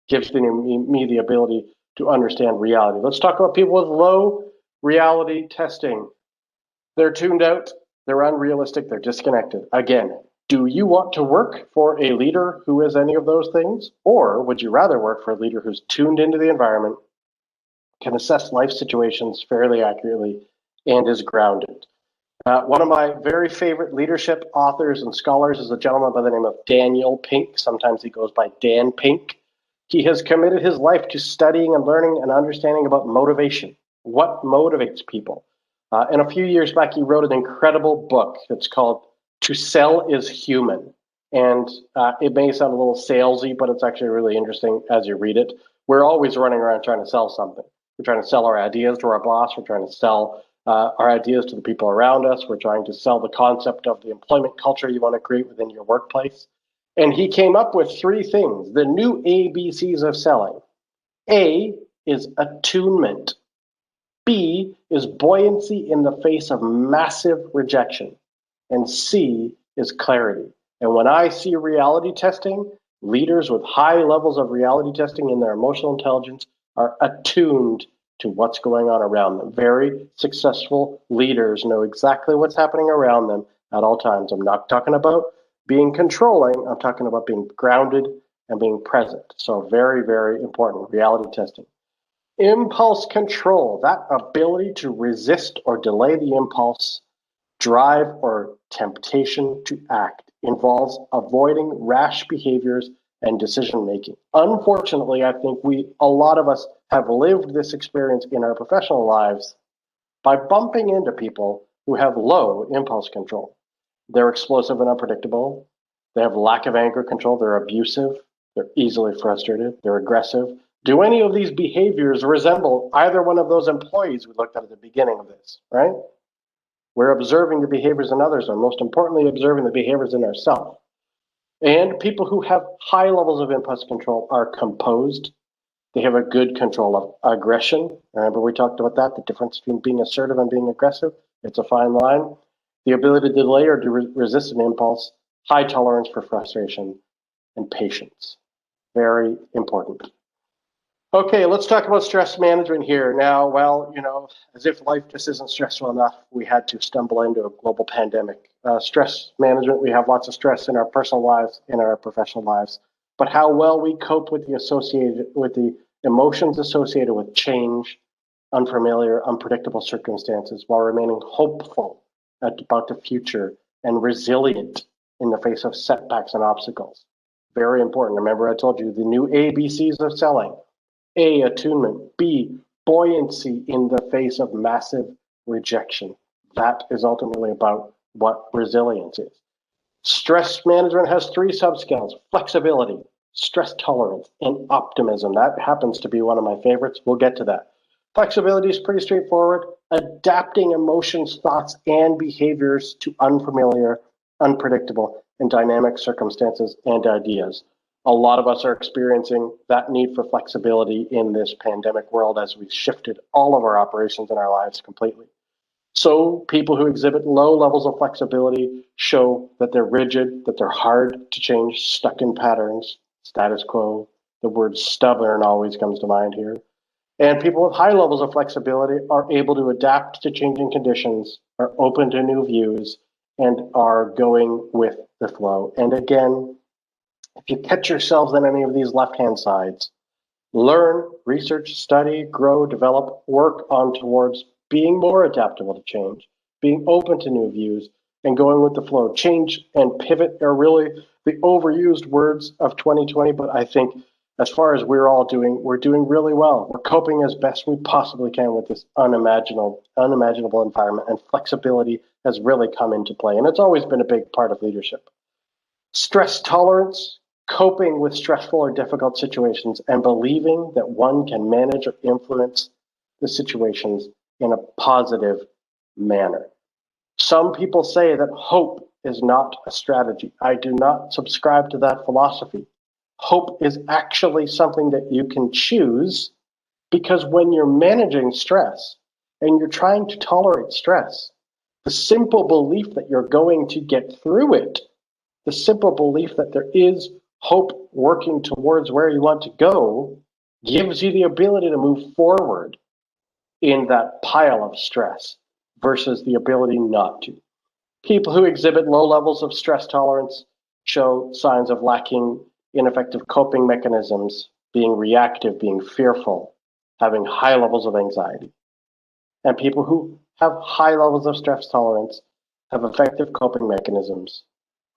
Gives me the ability to understand reality. Let's talk about people with low reality testing. They're tuned out, they're unrealistic, they're disconnected. Again, do you want to work for a leader who is any of those things? Or would you rather work for a leader who's tuned into the environment, can assess life situations fairly accurately, and is grounded? One of my very favorite leadership authors and scholars is a gentleman by the name of Daniel Pink. Sometimes he goes by Dan Pink. He has committed his life to studying and learning and understanding about motivation, what motivates people. And a few years back, he wrote an incredible book. It's called To Sell is Human. And it may sound a little salesy, but it's actually really interesting as you read it. We're always running around trying to sell something. We're trying to sell our ideas to our boss. We're trying to sell our ideas to the people around us. We're trying to sell the concept of the employment culture you want to create within your workplace. And he came up with three things, the new ABCs of selling. A is attunement. B is buoyancy in the face of massive rejection. And C is clarity. And when I see reality testing, leaders with high levels of reality testing in their emotional intelligence are attuned to what's going on around them. Very successful leaders know exactly what's happening around them at all times. I'm not talking about being controlling, I'm talking about being grounded and being present. So very, very important, reality testing. Impulse control, that ability to resist or delay the impulse, drive, or temptation to act, involves avoiding rash behaviors and decision making. Unfortunately, I think a lot of us have lived this experience in our professional lives by bumping into people who have low impulse control. They're explosive and unpredictable. They have lack of anger control. They're abusive. They're easily frustrated. They're aggressive. Do any of these behaviors resemble either one of those employees we looked at the beginning of this, right? We're observing the behaviors in others, or most importantly, observing the behaviors in ourselves. And people who have high levels of impulse control are composed. They have a good control of aggression. Remember, we talked about that, the difference between being assertive and being aggressive. It's a fine line. The ability to delay or to resist an impulse, high tolerance for frustration, and patience. Very important. Okay, let's talk about stress management here. Now, well, as if life just isn't stressful enough, we had to stumble into a global pandemic. Stress management, we have lots of stress in our personal lives, in our professional lives, but how well we cope with the emotions associated with change, unfamiliar, unpredictable circumstances, while remaining hopeful about the future and resilient in the face of setbacks and obstacles. Very important. Remember, I told you the new ABCs of selling. A, attunement. B, buoyancy in the face of massive rejection. That is ultimately about what resilience is. Stress management has 3 subskills: flexibility, stress tolerance, and optimism. That happens to be one of my favorites. We'll get to that. Flexibility is pretty straightforward. Adapting emotions, thoughts, and behaviors to unfamiliar, unpredictable, and dynamic circumstances and ideas. A lot of us are experiencing that need for flexibility in this pandemic world as we've shifted all of our operations in our lives completely. So people who exhibit low levels of flexibility show that they're rigid, that they're hard to change, stuck in patterns, status quo. The word stubborn always comes to mind here. And people with high levels of flexibility are able to adapt to changing conditions, are open to new views, and are going with the flow. And again, if you catch yourselves on any of these left-hand sides, learn, research, study, grow, develop, work on towards being more adaptable to change, being open to new views, and going with the flow. Change and pivot are really the overused words of 2020, but I think as far as we're doing really well. We're coping as best we possibly can with this unimaginable environment, and flexibility has really come into play. And it's always been a big part of leadership. Stress tolerance, coping with stressful or difficult situations, and believing that one can manage or influence the situations in a positive manner. Some people say that hope is not a strategy. I do not subscribe to that philosophy. Hope is actually something that you can choose, because when you're managing stress and you're trying to tolerate stress, the simple belief that you're going to get through it, the simple belief that there is hope working towards where you want to go, gives you the ability to move forward in that pile of stress versus the ability not to. People who exhibit low levels of stress tolerance show signs of lacking ineffective coping mechanisms, being reactive, being fearful, having high levels of anxiety. And people who have high levels of stress tolerance have effective coping mechanisms,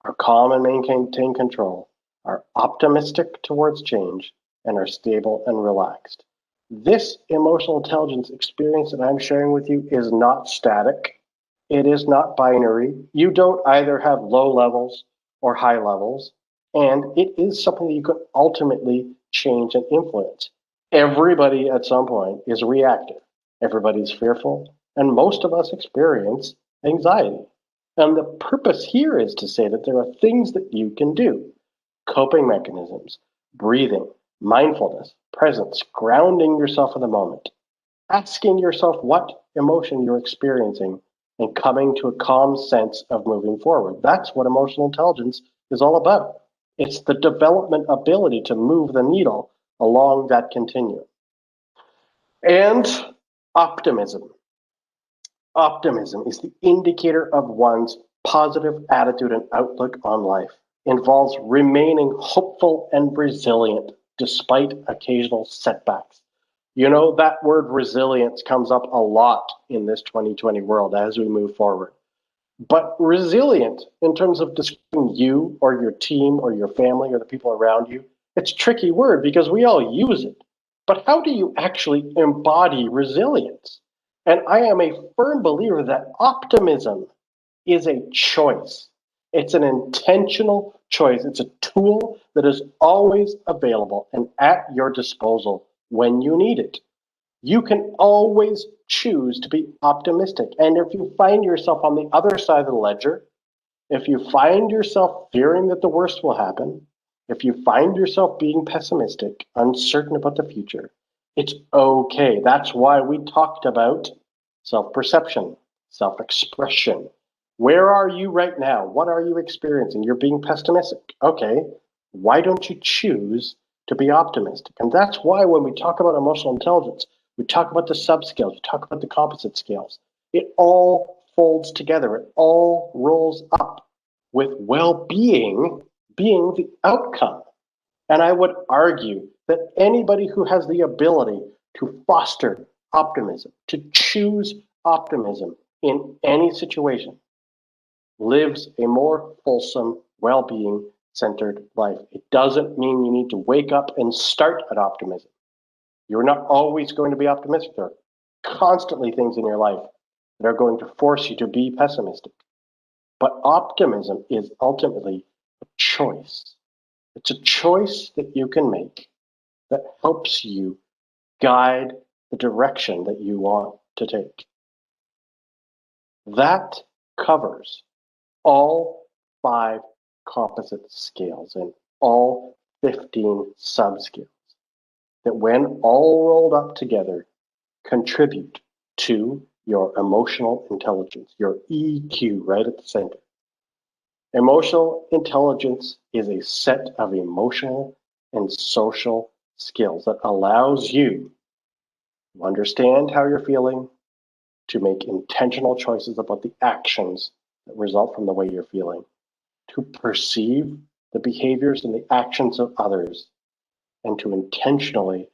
are calm and maintain control, are optimistic towards change, and are stable and relaxed. This emotional intelligence experience that I'm sharing with you is not static. It is not binary. You don't either have low levels or high levels, and it is something that you can ultimately change and influence. Everybody at some point is reactive. Everybody's fearful, and most of us experience anxiety. And the purpose here is to say that there are things that you can do: coping mechanisms, breathing, mindfulness, presence, grounding yourself in the moment, asking yourself what emotion you're experiencing, and coming to a calm sense of moving forward. That's what emotional intelligence is all about. It's the development ability to move the needle along that continuum. And optimism. Optimism is the indicator of one's positive attitude and outlook on life. Involves remaining hopeful and resilient despite occasional setbacks. You know, that word resilience comes up a lot in this 2020 world as we move forward. But resilient, in terms of describing you or your team or your family or the people around you, it's a tricky word because we all use it. But how do you actually embody resilience? And I am a firm believer that optimism is a choice. It's an intentional choice. It's a tool that is always available and at your disposal when you need it. You can always choose to be optimistic. And if you find yourself on the other side of the ledger, if you find yourself fearing that the worst will happen, if you find yourself being pessimistic, uncertain about the future, it's okay. That's why we talked about self-perception, self-expression. Where are you right now? What are you experiencing? You're being pessimistic. Okay, why don't you choose to be optimistic? And that's why when we talk about emotional intelligence, we talk about the sub-skills, we talk about the composite skills. It all folds together. It all rolls up with well-being being the outcome. And I would argue that anybody who has the ability to foster optimism, to choose optimism in any situation, lives a more fulsome, well-being centered life. It doesn't mean you need to wake up and start at optimism. You're not always going to be optimistic. There are constantly things in your life that are going to force you to be pessimistic. But optimism is ultimately a choice. It's a choice that you can make that helps you guide the direction that you want to take. That covers all 5 composite scales and all 15 sub-skills that, when all rolled up together, contribute to your emotional intelligence, your EQ right at the center. Emotional intelligence is a set of emotional and social skills that allows you to understand how you're feeling, to make intentional choices about the actions that result from the way you're feeling, to perceive the behaviors and the actions of others, and to intentionally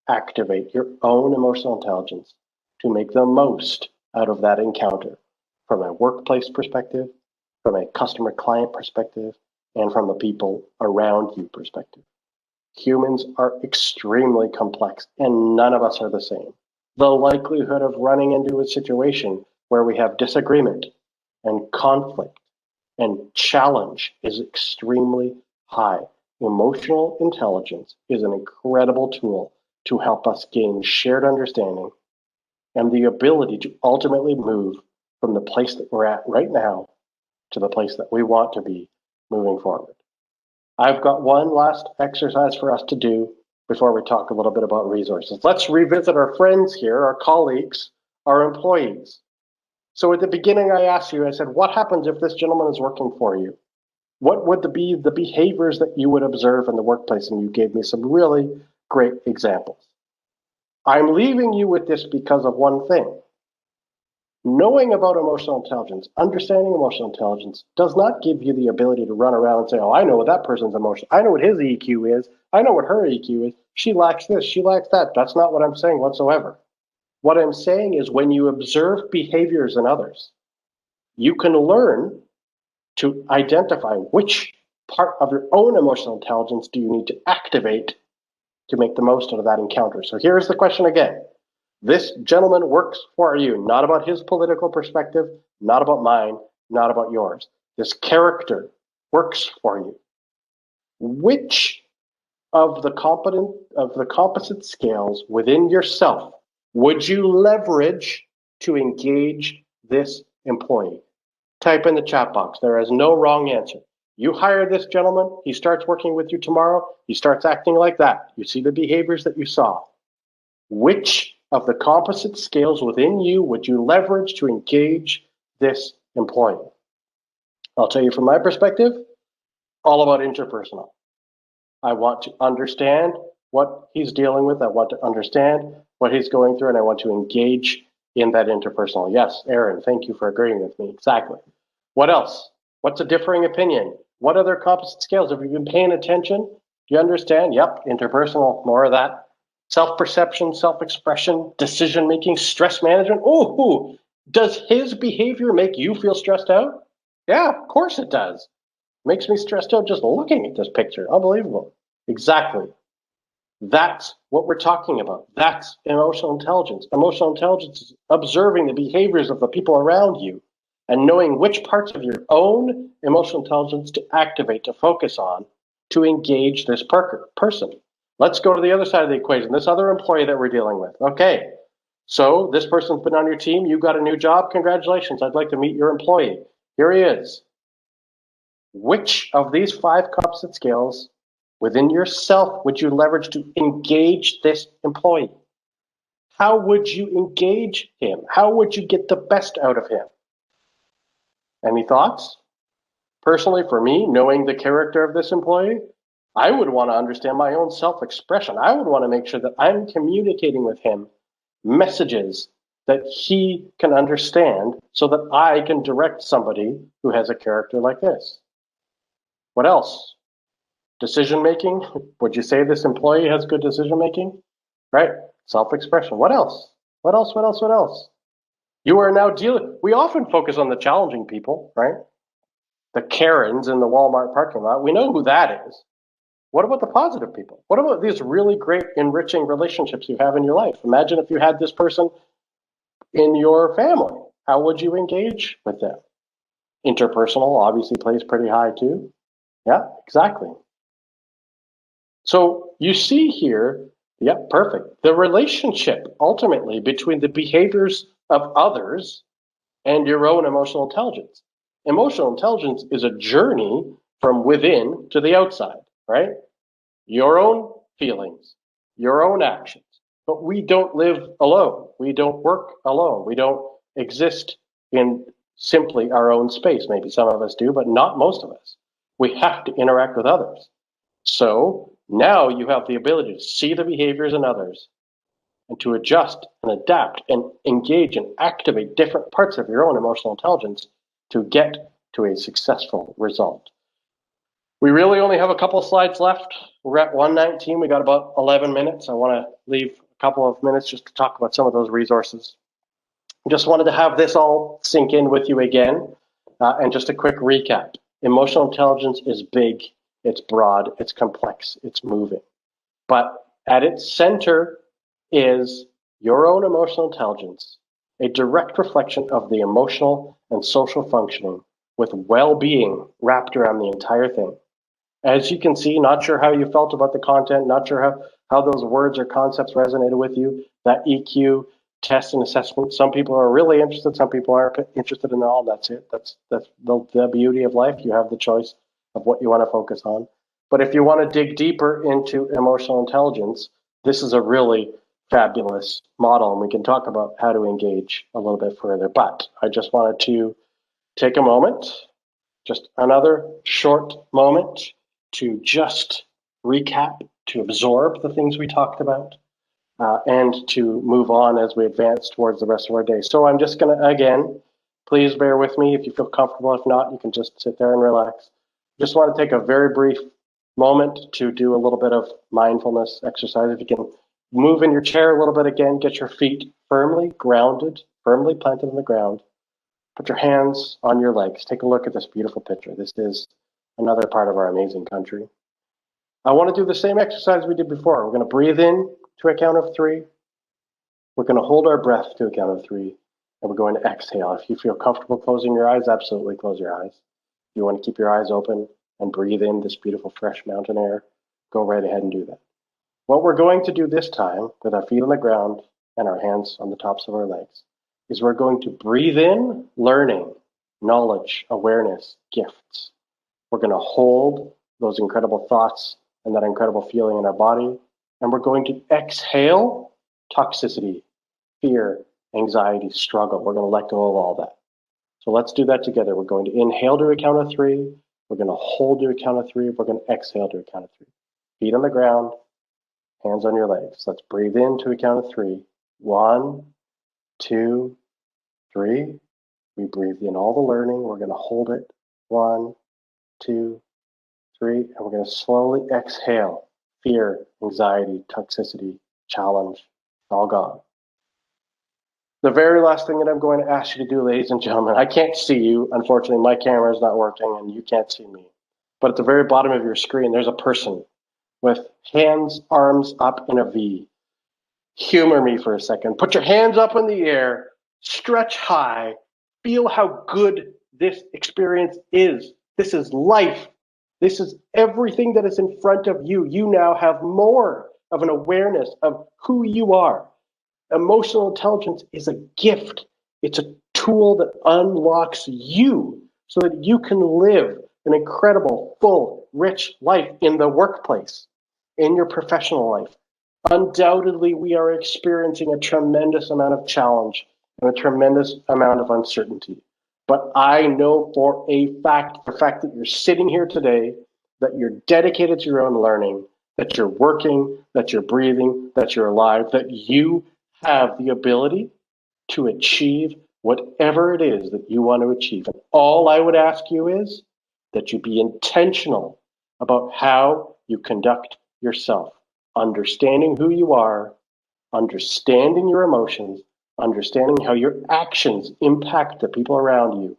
activate your own emotional intelligence to make the most out of that encounter from a workplace perspective, from a customer client perspective, and from the people around you perspective. Humans are extremely complex and none of us are the same. The likelihood of running into a situation where we have disagreement and conflict and challenge is extremely high. Emotional intelligence is an incredible tool to help us gain shared understanding and the ability to ultimately move from the place that we're at right now to the place that we want to be moving forward. I've got one last exercise for us to do before we talk a little bit about resources. Let's revisit our friends here, our colleagues, our employees. So at the beginning, I asked you, I said, what happens if this gentleman is working for you? What would be the behaviors that you would observe in the workplace? And you gave me some really great examples. I'm leaving you with this because of one thing. Knowing about emotional intelligence, understanding emotional intelligence, does not give you the ability to run around and say, oh, I know what that person's emotion, I know what his EQ is, I know what her EQ is, she lacks this, she lacks that. That's not what I'm saying whatsoever. What I'm saying is when you observe behaviors in others, you can learn to identify which part of your own emotional intelligence do you need to activate to make the most out of that encounter. So here's the question again. This gentleman works for you, not about his political perspective, not about mine, not about yours. This character works for you. Which of the composite scales within yourself would you leverage to engage this employee? Type in the chat box. There is no wrong answer. You hire this gentleman, he starts working with you tomorrow, he starts acting like that. You see the behaviors that you saw. Which of the composite scales within you would you leverage to engage this employee? I'll tell you from my perspective, all about interpersonal. I want to understand what he's dealing with. I want to understand what he's going through, and I want to engage in that interpersonal. Yes, Aaron, thank you for agreeing with me. Exactly. What else? What's a differing opinion? What other composite scales? Have you been paying attention? Do you understand? Yep, interpersonal, more of that. Self-perception, self-expression, decision-making, stress management. Oh, does his behavior make you feel stressed out? Yeah, of course it does. Makes me stressed out just looking at this picture. Unbelievable. Exactly. That's what we're talking about. That's emotional intelligence. Emotional intelligence is observing the behaviors of the people around you and knowing which parts of your own emotional intelligence to activate, to focus on, to engage this person. Let's go to the other side of the equation, this other employee that we're dealing with. Okay, so this person's been on your team, you got a new job, congratulations, I'd like to meet your employee. Here he is. Which of these 5 composite skills within yourself would you leverage to engage this employee? How would you engage him? How would you get the best out of him? Any thoughts? Personally, for me, knowing the character of this employee, I would want to understand my own self-expression. I would want to make sure that I'm communicating with him messages that he can understand so that I can direct somebody who has a character like this. What else? Decision making. Would you say this employee has good decision making? Right? Self-expression. What else? What else? What else? What else? You are now dealing. We often focus on the challenging people, right? The Karens in the Walmart parking lot. We know who that is. What about the positive people? What about these really great, enriching relationships you have in your life? Imagine if you had this person in your family. How would you engage with them? Interpersonal obviously plays pretty high too. Yeah, exactly. So you see here, yeah, perfect. The relationship ultimately between the behaviors of others and your own emotional intelligence. Emotional intelligence is a journey from within to the outside, right? Your own feelings, your own actions. But we don't live alone. We don't work alone. We don't exist in simply our own space. Maybe some of us do, but not most of us. We have to interact with others. So now you have the ability to see the behaviors in others and to adjust and adapt and engage and activate different parts of your own emotional intelligence to get to a successful result. We really only have a couple of slides left. We're at 119. We got about 11 minutes. I want to leave a couple of minutes just to talk about some of those resources. Just wanted to have this all sink in with you again. And just a quick recap. Emotional intelligence is big, it's broad, it's complex, it's moving. But at its center is your own emotional intelligence, a direct reflection of the emotional and social functioning with well-being wrapped around the entire thing. As you can see, not sure how you felt about the content, not sure how those words or concepts resonated with you, that EQ test and assessment. Some people are really interested, some people aren't interested in all. That's it. That's the beauty of life. You have the choice of what you want to focus on. But if you want to dig deeper into emotional intelligence, this is a really fabulous model, and we can talk about how to engage a little bit further. But I just wanted to take a moment, just another short moment, to just recap, to absorb the things we talked about, and to move on as we advance towards the rest of our day. So I'm just going to, again, please bear with me if you feel comfortable. If not, you can just sit there and relax. Just want to take a very brief moment to do a little bit of mindfulness exercise. If you can move in your chair a little bit again, get your feet firmly grounded, firmly planted in the ground. Put your hands on your legs. Take a look at this beautiful picture. This is another part of our amazing country. I want to do the same exercise we did before. We're going to breathe in to a count of 3. We're going to hold our breath to a count of 3, and we're going to exhale. If you feel comfortable closing your eyes, absolutely close your eyes. If you want to keep your eyes open and breathe in this beautiful fresh mountain air, go right ahead and do that. What we're going to do this time, with our feet on the ground and our hands on the tops of our legs, is we're going to breathe in learning, knowledge, awareness, gifts. We're going to hold those incredible thoughts and that incredible feeling in our body, and we're going to exhale toxicity, fear, anxiety, struggle. We're going to let go of all that. So let's do that together. We're going to inhale to a count of 3. We're going to hold to a count of 3. We're going to exhale to a count of 3. Feet on the ground, hands on your legs. Let's breathe in to a count of 3. 1, 2, 3. We breathe in all the learning. We're going to hold it. 1, 2, 3. And we're going to slowly exhale fear, anxiety, toxicity, challenge, all gone. The very last thing that I'm going to ask you to do, ladies and gentlemen, I can't see you. Unfortunately, my camera is not working and you can't see me. But at the very bottom of your screen, there's a person with hands, arms up in a V. Humor me for a second. Put your hands up in the air, stretch high, feel how good this experience is. This is life. This is everything that is in front of you. You now have more of an awareness of who you are. Emotional intelligence is a gift. It's a tool that unlocks you so that you can live an incredible, full, rich life in the workplace, in your professional life. Undoubtedly, we are experiencing a tremendous amount of challenge and a tremendous amount of uncertainty. But I know for a fact, the fact that you're sitting here today, that you're dedicated to your own learning, that you're working, that you're breathing, that you're alive, that you have the ability to achieve whatever it is that you want to achieve. And all I would ask you is that you be intentional about how you conduct yourself, understanding who you are, understanding your emotions, understanding how your actions impact the people around you,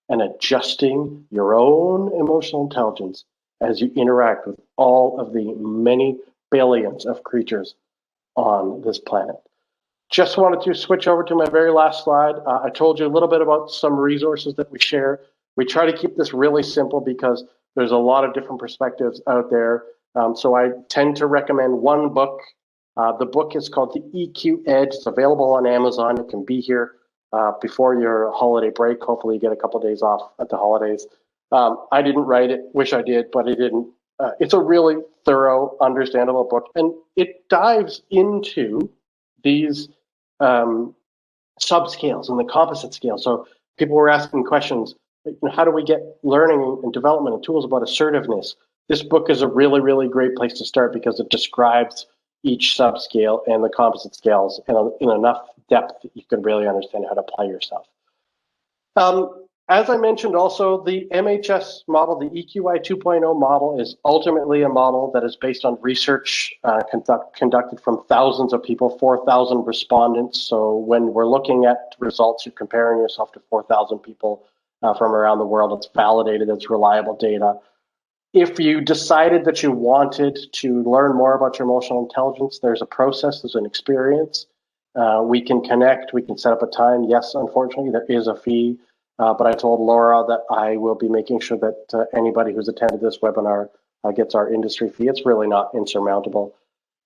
and adjusting your own emotional intelligence as you interact with all of the many billions of creatures on this planet. Just wanted to switch over to my very last slide. I told you a little bit about some resources that we share. We try to keep this really simple because there's a lot of different perspectives out there. So I tend to recommend one book. The book is called The EQ Edge. It's available on Amazon. It can be here before your holiday break. Hopefully you get a couple of days off at the holidays. I didn't write it. Wish I did, but I didn't. It's a really thorough, understandable book. And it dives into these subscales and the composite scale. So people were asking questions, how do we get learning and development and tools about assertiveness? This book is a really, really great place to start because it describes each subscale and the composite scales in enough depth that you can really understand how to apply yourself. As I mentioned also, the MHS model, the EQI 2.0 model, is ultimately a model that is based on research conducted from thousands of people, 4,000 respondents. So when we're looking at results, you're comparing yourself to 4,000 people from around the world. It's validated, it's reliable data. If you decided that you wanted to learn more about your emotional intelligence, there's a process, there's an experience. We can connect, we can set up a time. Yes, unfortunately, there is a fee. But I told Laura that I will be making sure that anybody who's attended this webinar gets our industry fee. It's really not insurmountable.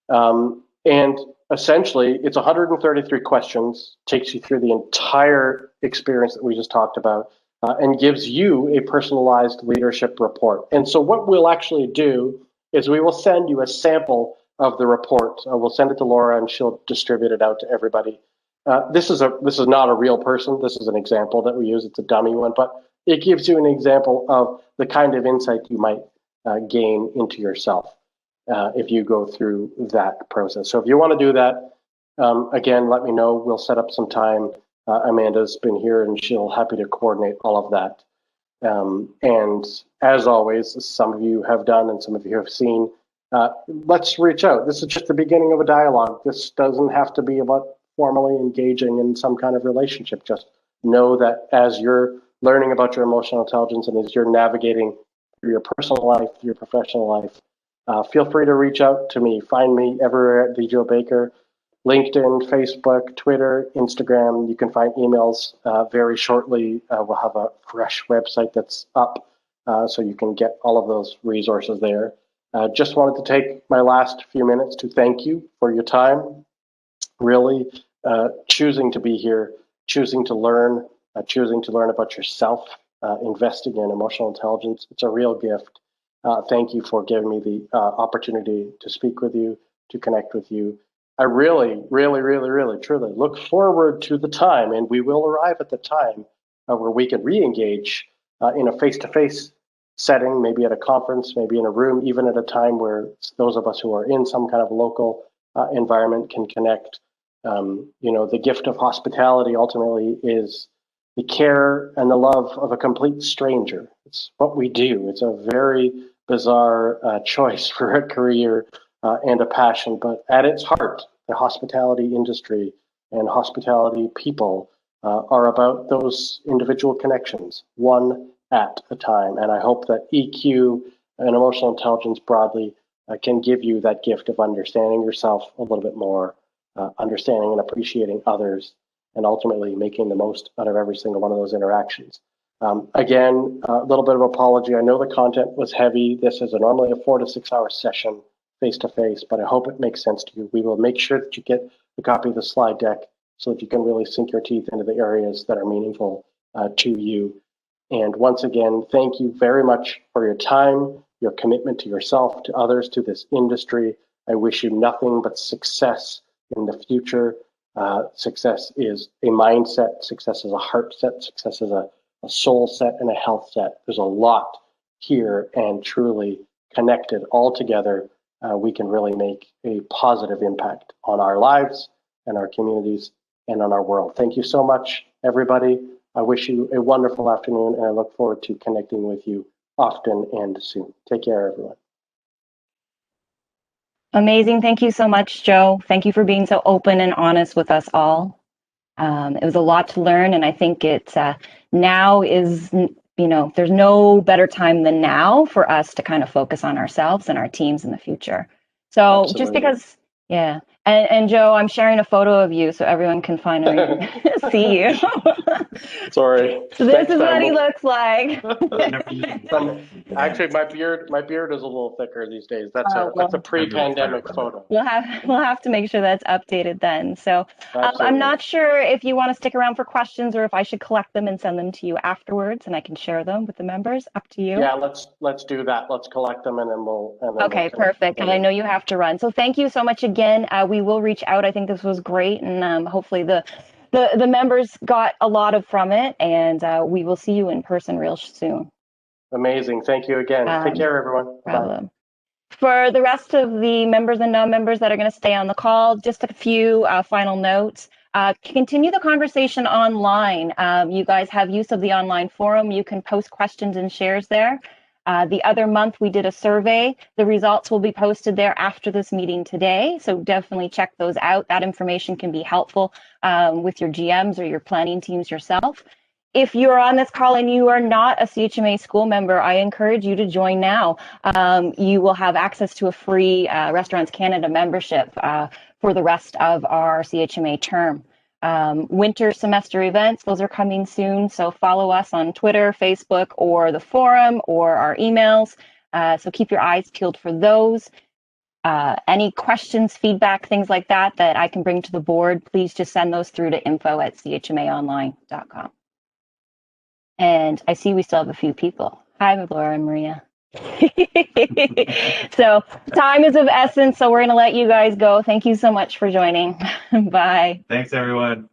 And essentially, it's 133 questions, takes you through the entire experience that we just talked about, and gives you a personalized leadership report. And so what we'll actually do is we will send you a sample of the report. We'll send it to Laura, and she'll distribute it out to everybody. This is not a real person. This is an example that we use. It's a dummy one, but it gives you an example of the kind of insight you might gain into yourself if you go through that process. So if you want to do that, again, let me know. We'll set up some time. Amanda's been here, and she'll happy to coordinate all of that. And as always, some of you have done, and some of you have seen. Let's reach out. This is just the beginning of a dialogue. This doesn't have to be about formally engaging in some kind of relationship. Just know that as you're learning about your emotional intelligence and as you're navigating through your personal life, through your professional life, feel free to reach out to me. Find me everywhere at VJO Baker, LinkedIn, Facebook, Twitter, Instagram. You can find emails very shortly. We'll have a fresh website that's up, so you can get all of those resources there. Just wanted to take my last few minutes to thank you for your time. Really choosing to be here, choosing to learn about yourself, investing in emotional intelligence. It's a real gift. Thank you for giving me the opportunity to speak with you, to connect with you. I really, really, really, really, truly look forward to the time, and we will arrive at the time where we can re-engage in a face-to-face setting, maybe at a conference, maybe in a room, even at a time where those of us who are in some kind of local environment can connect. The gift of hospitality ultimately is the care and the love of a complete stranger. It's what we do. It's a very bizarre choice for a career and a passion, but at its heart, the hospitality industry and hospitality people are about those individual connections, one at a time. And I hope that EQ and emotional intelligence broadly can give you that gift of understanding yourself a little bit more, understanding and appreciating others, and ultimately making the most out of every single one of those interactions. Again, a little bit of apology. I know the content was heavy. This is normally a 4 to 6 hour session. face-to-face, but I hope it makes sense to you. We will make sure that you get a copy of the slide deck so that you can really sink your teeth into the areas that are meaningful to you. And once again, thank you very much for your time, your commitment to yourself, to others, to this industry. I wish you nothing but success in the future. Success is a mindset, success is a heart set, success is a soul set, and a health set. There's a lot here, and truly connected all together, we can really make a positive impact on our lives and our communities and on our world. Thank you so much, everybody. I wish you a wonderful afternoon, and I look forward to connecting with you often and soon. Take care, everyone. Amazing. Thank you so much, Joe. Thank you for being so open and honest with us all. It was a lot to learn, and I think it's now is, there's no better time than now for us to kind of focus on ourselves and our teams in the future. So Absolutely. Just because, yeah. And Joe, I'm sharing a photo of you so everyone can finally see you. Sorry. So this is what he looks like. Actually, my beard is a little thicker these days. That's a pre-pandemic photo. We'll have to make sure that's updated then. So I'm not sure if you want to stick around for questions or if I should collect them and send them to you afterwards, and I can share them with the members. Up to you. Yeah, let's do that. Let's collect them and then we'll. Okay, perfect. And I know you have to run, so thank you so much again. We will reach out. I think this was great, and hopefully the members got a lot from it, and we will see you in person real soon. Amazing. Thank you again. Take care, everyone. Problem. Bye. For the rest of the members and non-members that are going to stay on the call, just a few final notes. Continue the conversation online. You guys have use of the online forum. You can post questions and shares there. The other month we did a survey. The results will be posted there after this meeting today, so definitely check those out. That information can be helpful with your GMs or your planning teams yourself. If you're on this call and you are not a CHMA school member, I encourage you to join now. You will have access to a free Restaurants Canada membership for the rest of our CHMA term. Winter semester events, those are coming soon, so follow us on Twitter, Facebook, or the forum, or our emails. So keep your eyes peeled for those. Any questions, feedback, things like that that I can bring to the board, please just send those through to info@chmaonline.com. And I see we still have a few people. Hi, Laura and Maria. So time is of essence, so we're going to let you guys go. Thank you so much for joining. Bye. Thanks, everyone.